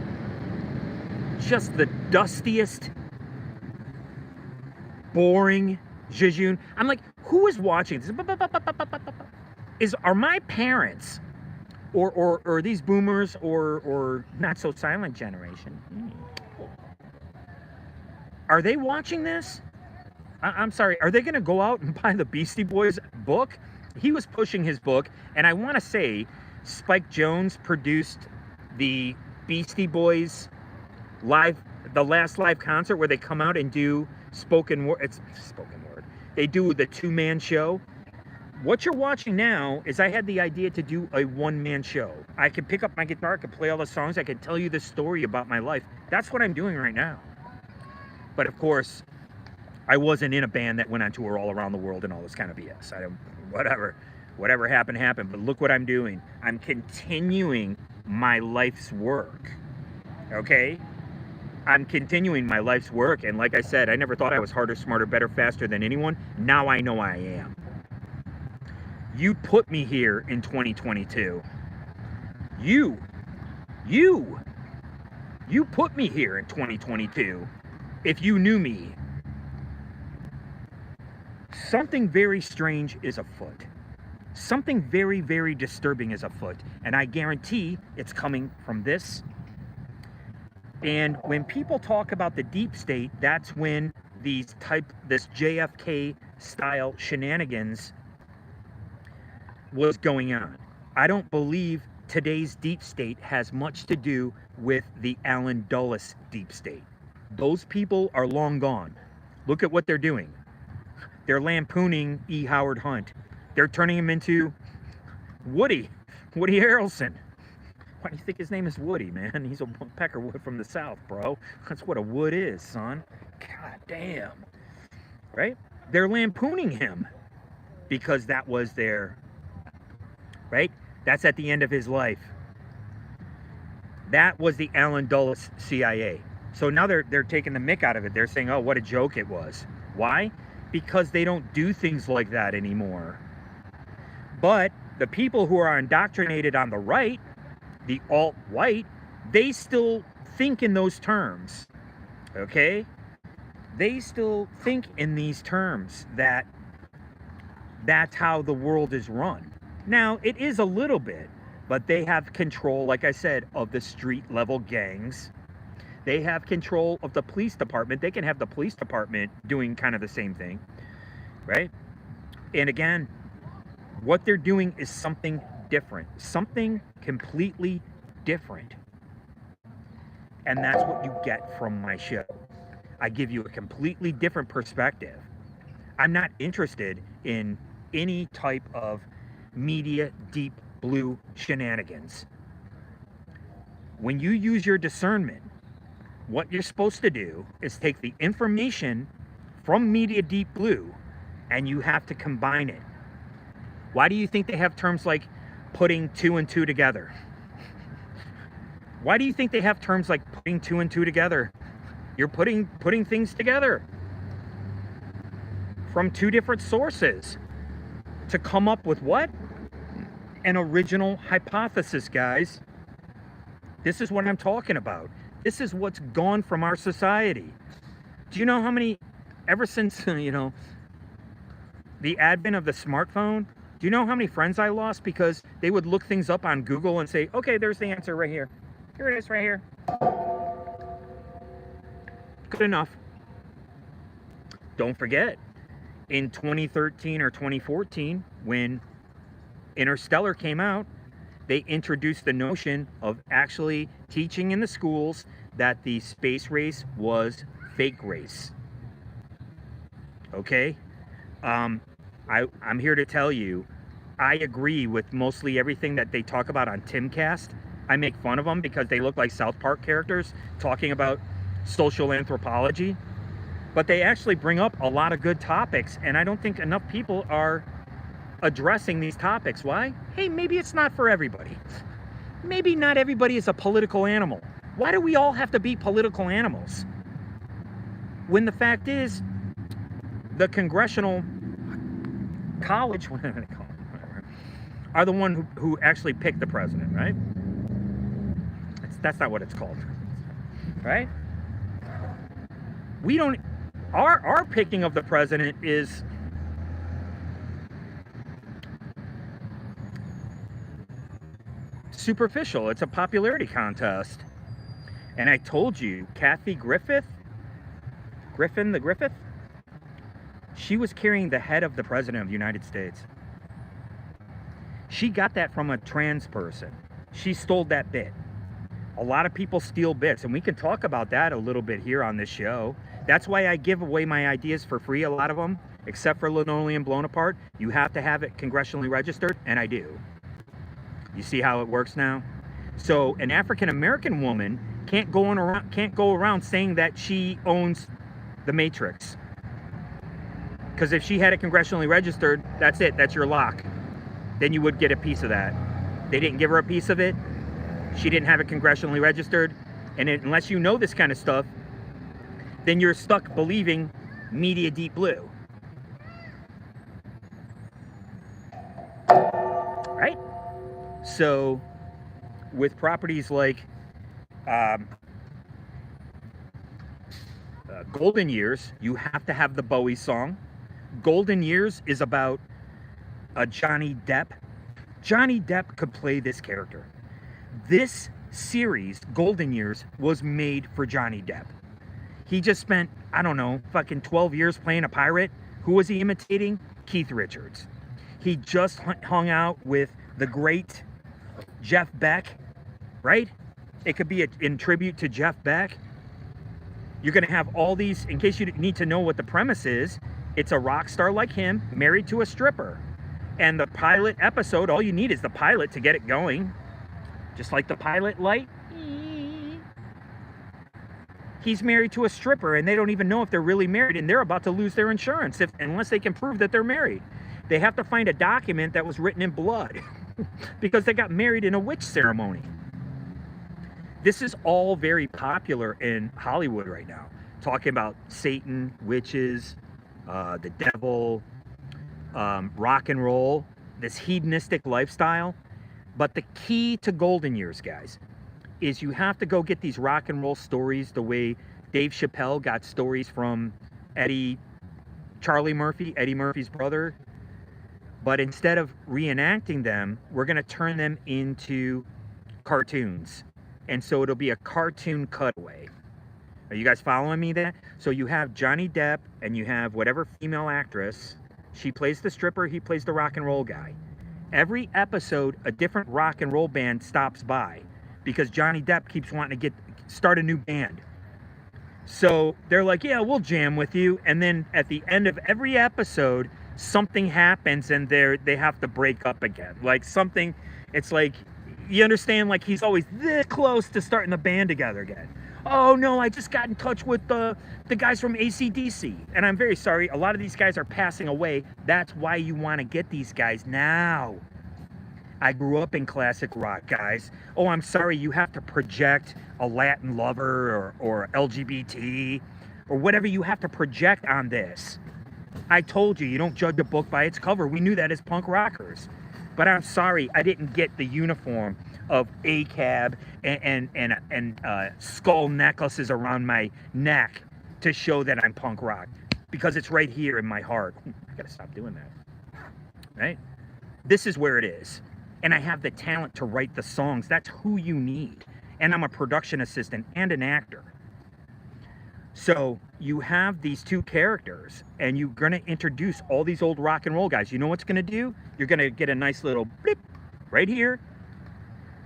Just the dustiest, boring Jejune. I'm like, who is watching this? Are my parents, or these boomers, or not so silent generation, are they watching this? I'm sorry, are they going to go out and buy the Beastie Boys book? He was pushing his book, and I want to say Spike Jonze produced the Beastie Boys the last live concert where they come out and do spoken word. It's spoken word. They do the two-man show. What you're watching now is I had the idea to do a one-man show. I could pick up my guitar, I could play all the songs, I could tell you the story about my life. That's what I'm doing right now. But of course, I wasn't in a band that went on tour all around the world and all this kind of BS. Whatever happened, happened. But look what I'm doing. I'm continuing my life's work. Okay? I'm continuing my life's work. And like I said, I never thought I was harder, smarter, better, faster than anyone. Now I know I am. You put me here in 2022. You put me here in 2022. If you knew me, something very strange is afoot. Something very, very disturbing is afoot. And I guarantee it's coming from this. And when people talk about the deep state, that's when this JFK style shenanigans was going on. I don't believe today's deep state has much to do with the Allen Dulles deep state. Those people are long gone. Look at what they're doing. They're lampooning E. Howard Hunt. They're turning him into Woody Harrelson. Why do you think his name is Woody, man? He's a peckerwood from the South, bro. That's what a wood is, son. God damn. Right? They're lampooning him because that was their right? That's at the end of his life. That was the Allen Dulles CIA. So now they're taking the mick out of it. They're saying, oh, what a joke it was. Why? Because they don't do things like that anymore. But the people who are indoctrinated on the right, the alt-right, they still think in those terms, okay? They still think in these terms that that's how the world is run. Now, it is a little bit, but they have control, like I said, of the street level gangs. They have control of the police department. They can have the police department doing kind of the same thing, right? And again, what they're doing is something different, something completely different. And that's what you get from my show. I give you a completely different perspective. I'm not interested in any type of media deep blue shenanigans. When you use your discernment, what you're supposed to do is take the information from media deep blue and you have to combine it. Why do you think they have terms like putting 2 and 2 together? Why do you think they have terms like putting 2 and 2 together? You're putting things together from 2 different sources to come up with what? An original hypothesis, guys. This is what I'm talking about. This is what's gone from our society. Do you know how many, ever since, you know, the advent of the smartphone, do you know how many friends I lost because they would look things up on Google and say, okay, there's the answer right here. Here it is right here. Good enough. Don't forget, in 2013 or 2014, when Interstellar came out, they introduced the notion of actually teaching in the schools that the space race was fake race. Okay? I'm here to tell you, I agree with mostly everything that they talk about on Timcast. I make fun of them because they look like South Park characters talking about social anthropology. But they actually bring up a lot of good topics, and I don't think enough people are addressing these topics. Why? Hey, maybe it's not for everybody. Maybe not everybody is a political animal. Why do we all have to be political animals? When the fact is, the Congressional College, whatever they call it, whatever, are the one who actually picked the president, right? That's not what it's called, right? We don't, our picking of the president is superficial. It's a popularity contest. And I told you, Kathy Griffin, she was carrying the head of the president of the United States. She got that from a trans person. She stole that bit. A lot of people steal bits, and we can talk about that a little bit here on this show. That's why I give away my ideas for free, a lot of them, except for Linoleum Blown Apart. You have to have it congressionally registered, and I do. You see how it works now? So an African-American woman can't go around saying that she owns the Matrix. Because if she had it congressionally registered, that's it, that's your lock. Then you would get a piece of that. They didn't give her a piece of it. She didn't have it congressionally registered. And unless you know this kind of stuff, then you're stuck believing media deep blue. Right? So, with properties like Golden Years, you have to have the Bowie song. Golden Years is about Johnny Depp. Johnny Depp could play this character. This series, Golden Years, was made for Johnny Depp. He just spent, I don't know, fucking 12 years playing a pirate. Who was he imitating? Keith Richards. He just hung out with the great Jeff Beck, right? It could be in tribute to Jeff Beck. You're going to have all these, in case you need to know what the premise is, it's a rock star like him married to a stripper. And the pilot episode, all you need is the pilot to get it going. Just like the pilot light. He's married to a stripper and they don't even know if they're really married, and they're about to lose their insurance unless they can prove that they're married. They have to find a document that was written in blood. because they got married in a witch ceremony. This is all very popular in Hollywood right now. Talking about Satan, witches, the devil, rock and roll, this hedonistic lifestyle. But the key to golden years, guys, is you have to go get these rock and roll stories the way Dave Chappelle got stories from Charlie Murphy, Eddie Murphy's brother. But instead of reenacting them, we're going to turn them into cartoons. And so it'll be a cartoon cutaway. Are you guys following me there? So you have Johnny Depp and you have whatever female actress. She plays the stripper, he plays the rock and roll guy. Every episode, a different rock and roll band stops by because Johnny Depp keeps wanting to start a new band. So they're like, yeah, we'll jam with you. And then at the end of every episode, something happens and they have to break up again. Like something, it's like, you understand, like he's always this close to starting the band together again. Oh no, I just got in touch with the guys from AC/DC. And I'm very sorry, a lot of these guys are passing away. That's why you want to get these guys now. I grew up in classic rock, guys. Oh, I'm sorry, you have to project a Latin lover or LGBT or whatever you have to project on this. I told you, you don't judge a book by its cover. We knew that as punk rockers. But I'm sorry, I didn't get the uniform of ACAB and skull necklaces around my neck to show that I'm punk rock. Because it's right here in my heart. I gotta stop doing that. Right? This is where it is. And I have the talent to write the songs. That's who you need. And I'm a production assistant and an actor. So you have these two characters and you're going to introduce all these old rock and roll guys. You know what's going to do? You're going to get a nice little blip right here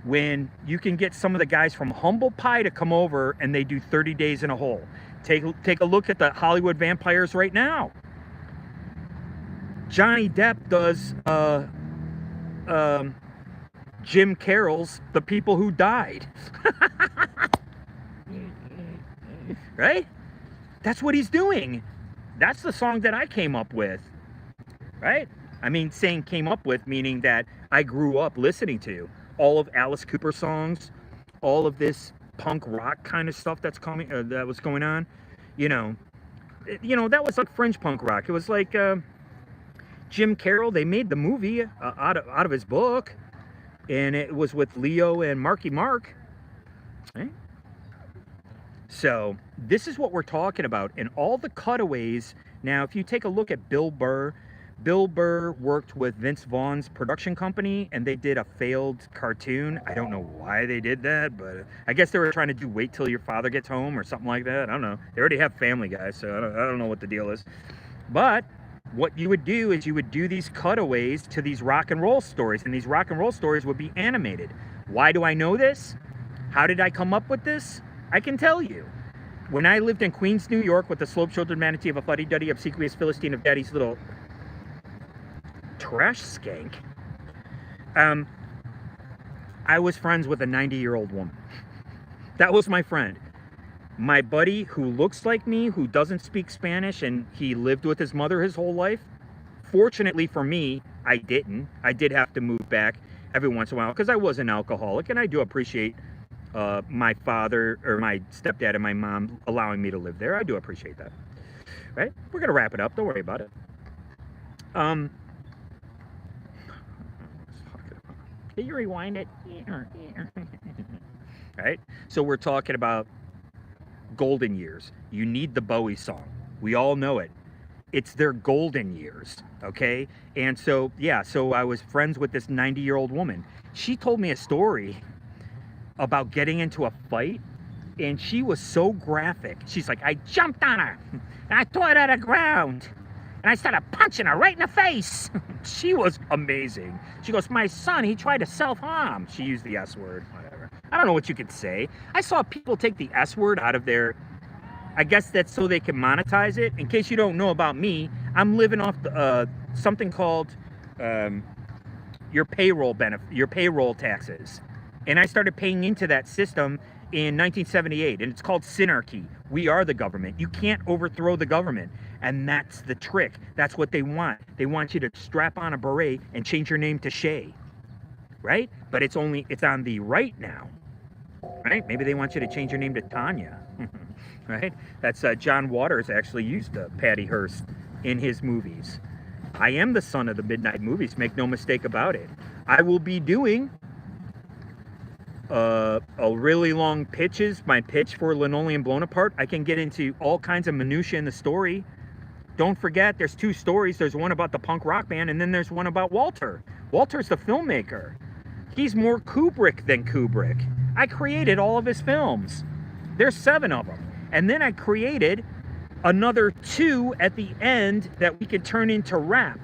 when you can get some of the guys from Humble Pie to come over and they do 30 Days in a Hole. Take a look at the Hollywood Vampires right now. Johnny Depp does Jim Carroll's The People Who Died. Right? That's what he's doing. That's the song that I came up with. Right? I mean, saying came up with, meaning that I grew up listening to all of Alice Cooper songs, all of this punk rock kind of stuff that's coming, that was going on. You know, that was like fringe punk rock. It was like Jim Carroll. They made the movie out of his book, and it was with Leo and Marky Mark. Right? So this is what we're talking about, and all the cutaways. Now, if you take a look at Bill Burr worked with Vince Vaughn's production company, and they did a failed cartoon. I don't know why they did that, but I guess they were trying to do Wait Till Your Father Gets Home or something like that. I don't know. They already have Family Guy, so I don't know what the deal is. But what you would do is you would do these cutaways to these rock and roll stories, and these rock and roll stories would be animated. Why do I know this? How did I come up with this? I can tell you. When I lived in Queens, New York, with the slope-shouldered manatee of a fuddy-duddy, obsequious Philistine of daddy's little trash skank, I was friends with a 90-year-old woman. That was my friend. My buddy who looks like me, who doesn't speak Spanish, and he lived with his mother his whole life. Fortunately for me, I didn't. I did have to move back every once in a while because I was an alcoholic, and I do appreciate my father or my stepdad and my mom allowing me to live there. I do appreciate that. Right? We're gonna wrap it up. Don't worry about it. Can you rewind it? Right? So we're talking about golden years. You need the Bowie song. We all know it. It's their golden years. Okay? And so, yeah, so I was friends with this 90-year-old woman. She told me a story about getting into a fight, and she was so graphic. She's like, I jumped on her and I tore her to the ground and I started punching her right in the face. She was amazing. She goes, my son, he tried to self-harm. She used the S word, whatever. I don't know what you could say. I saw people take the S word out of their, I guess that's so they can monetize it. In case you don't know about me, I'm living off the, something called your payroll taxes. And I started paying into that system in 1978, and it's called Synarchy. We are the government. You can't overthrow the government, and that's the trick. That's what they want. They want you to strap on a beret and change your name to Shay. right? But it's on the right now, right? Maybe they want you to change your name to Tanya, right? That's John Waters actually used Patty Hearst in his movies. I am the son of the midnight movies, make no mistake about it. I will be doing a really long my pitch for Linoleum Blown Apart. I can get into all kinds of minutiae in the story. Don't forget, there's 2 stories. There's one about the punk rock band, and then there's one about Walter. Walter's the filmmaker. He's more Kubrick than Kubrick. I created all of his films. There's 7 of them. And then I created another 2 at the end that we could turn into rap.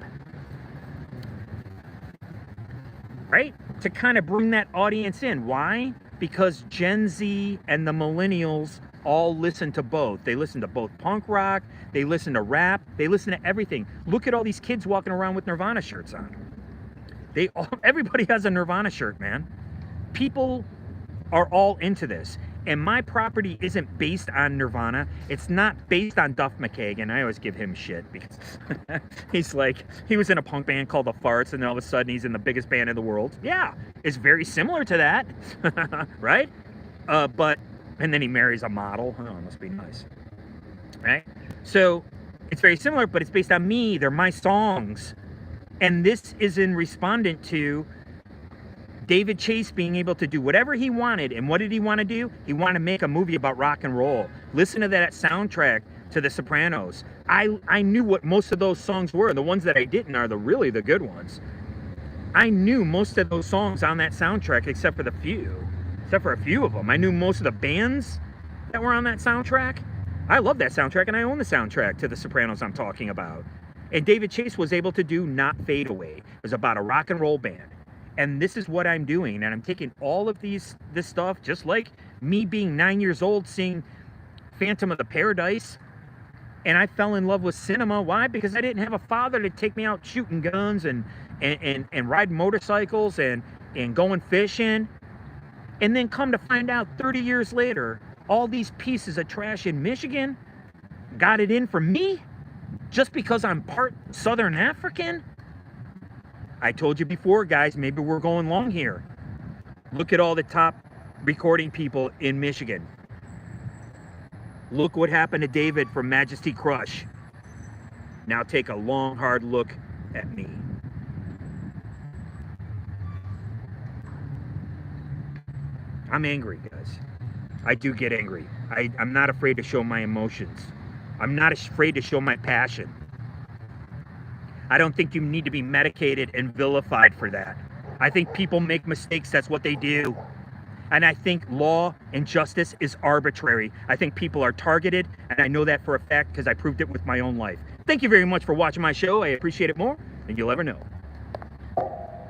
Right? To kind of bring that audience in. Why? Because Gen Z and the millennials all listen to both. They listen to both punk rock, they listen to rap, they listen to everything. Look at all these kids walking around with Nirvana shirts on. Everybody has a Nirvana shirt, man. People are all into this. And my property isn't based on Nirvana. It's not based on Duff McKagan. I always give him shit because he's like, he was in a punk band called The Farts, and then all of a sudden he's in the biggest band in the world. Yeah, it's very similar to that, right? And then he marries a model. Oh, it must be nice, right? So it's very similar, but it's based on me. They're my songs. And this is in respondent to David Chase being able to do whatever he wanted. And what did he want to do? He wanted to make a movie about rock and roll. Listen to that soundtrack to The Sopranos. I knew what most of those songs were. The ones that I didn't are really the good ones. I knew most of those songs on that soundtrack except for a few of them. I knew most of the bands that were on that soundtrack. I love that soundtrack, and I own the soundtrack to The Sopranos I'm talking about. And David Chase was able to do Not Fade Away. It was about a rock and roll band. And this is what I'm doing. And I'm taking all of this stuff, just like me being 9 years old, seeing Phantom of the Paradise. And I fell in love with cinema. Why? Because I didn't have a father to take me out shooting guns and riding motorcycles and going fishing. And then come to find out 30 years later, all these pieces of trash in Michigan got it in for me just because I'm part Southern African. I told you before, guys, maybe we're going long here. Look at all the top recording people in Michigan. Look what happened to David from Majesty Crush. Now take a long, hard look at me. I'm angry, guys. I do get angry. I'm not afraid to show my emotions. I'm not afraid to show my passion. I don't think you need to be medicated and vilified for that. I think people make mistakes. That's what they do. And I think law and justice is arbitrary. I think people are targeted, and I know that for a fact because I proved it with my own life. Thank you very much for watching my show. I appreciate it more than you'll ever know.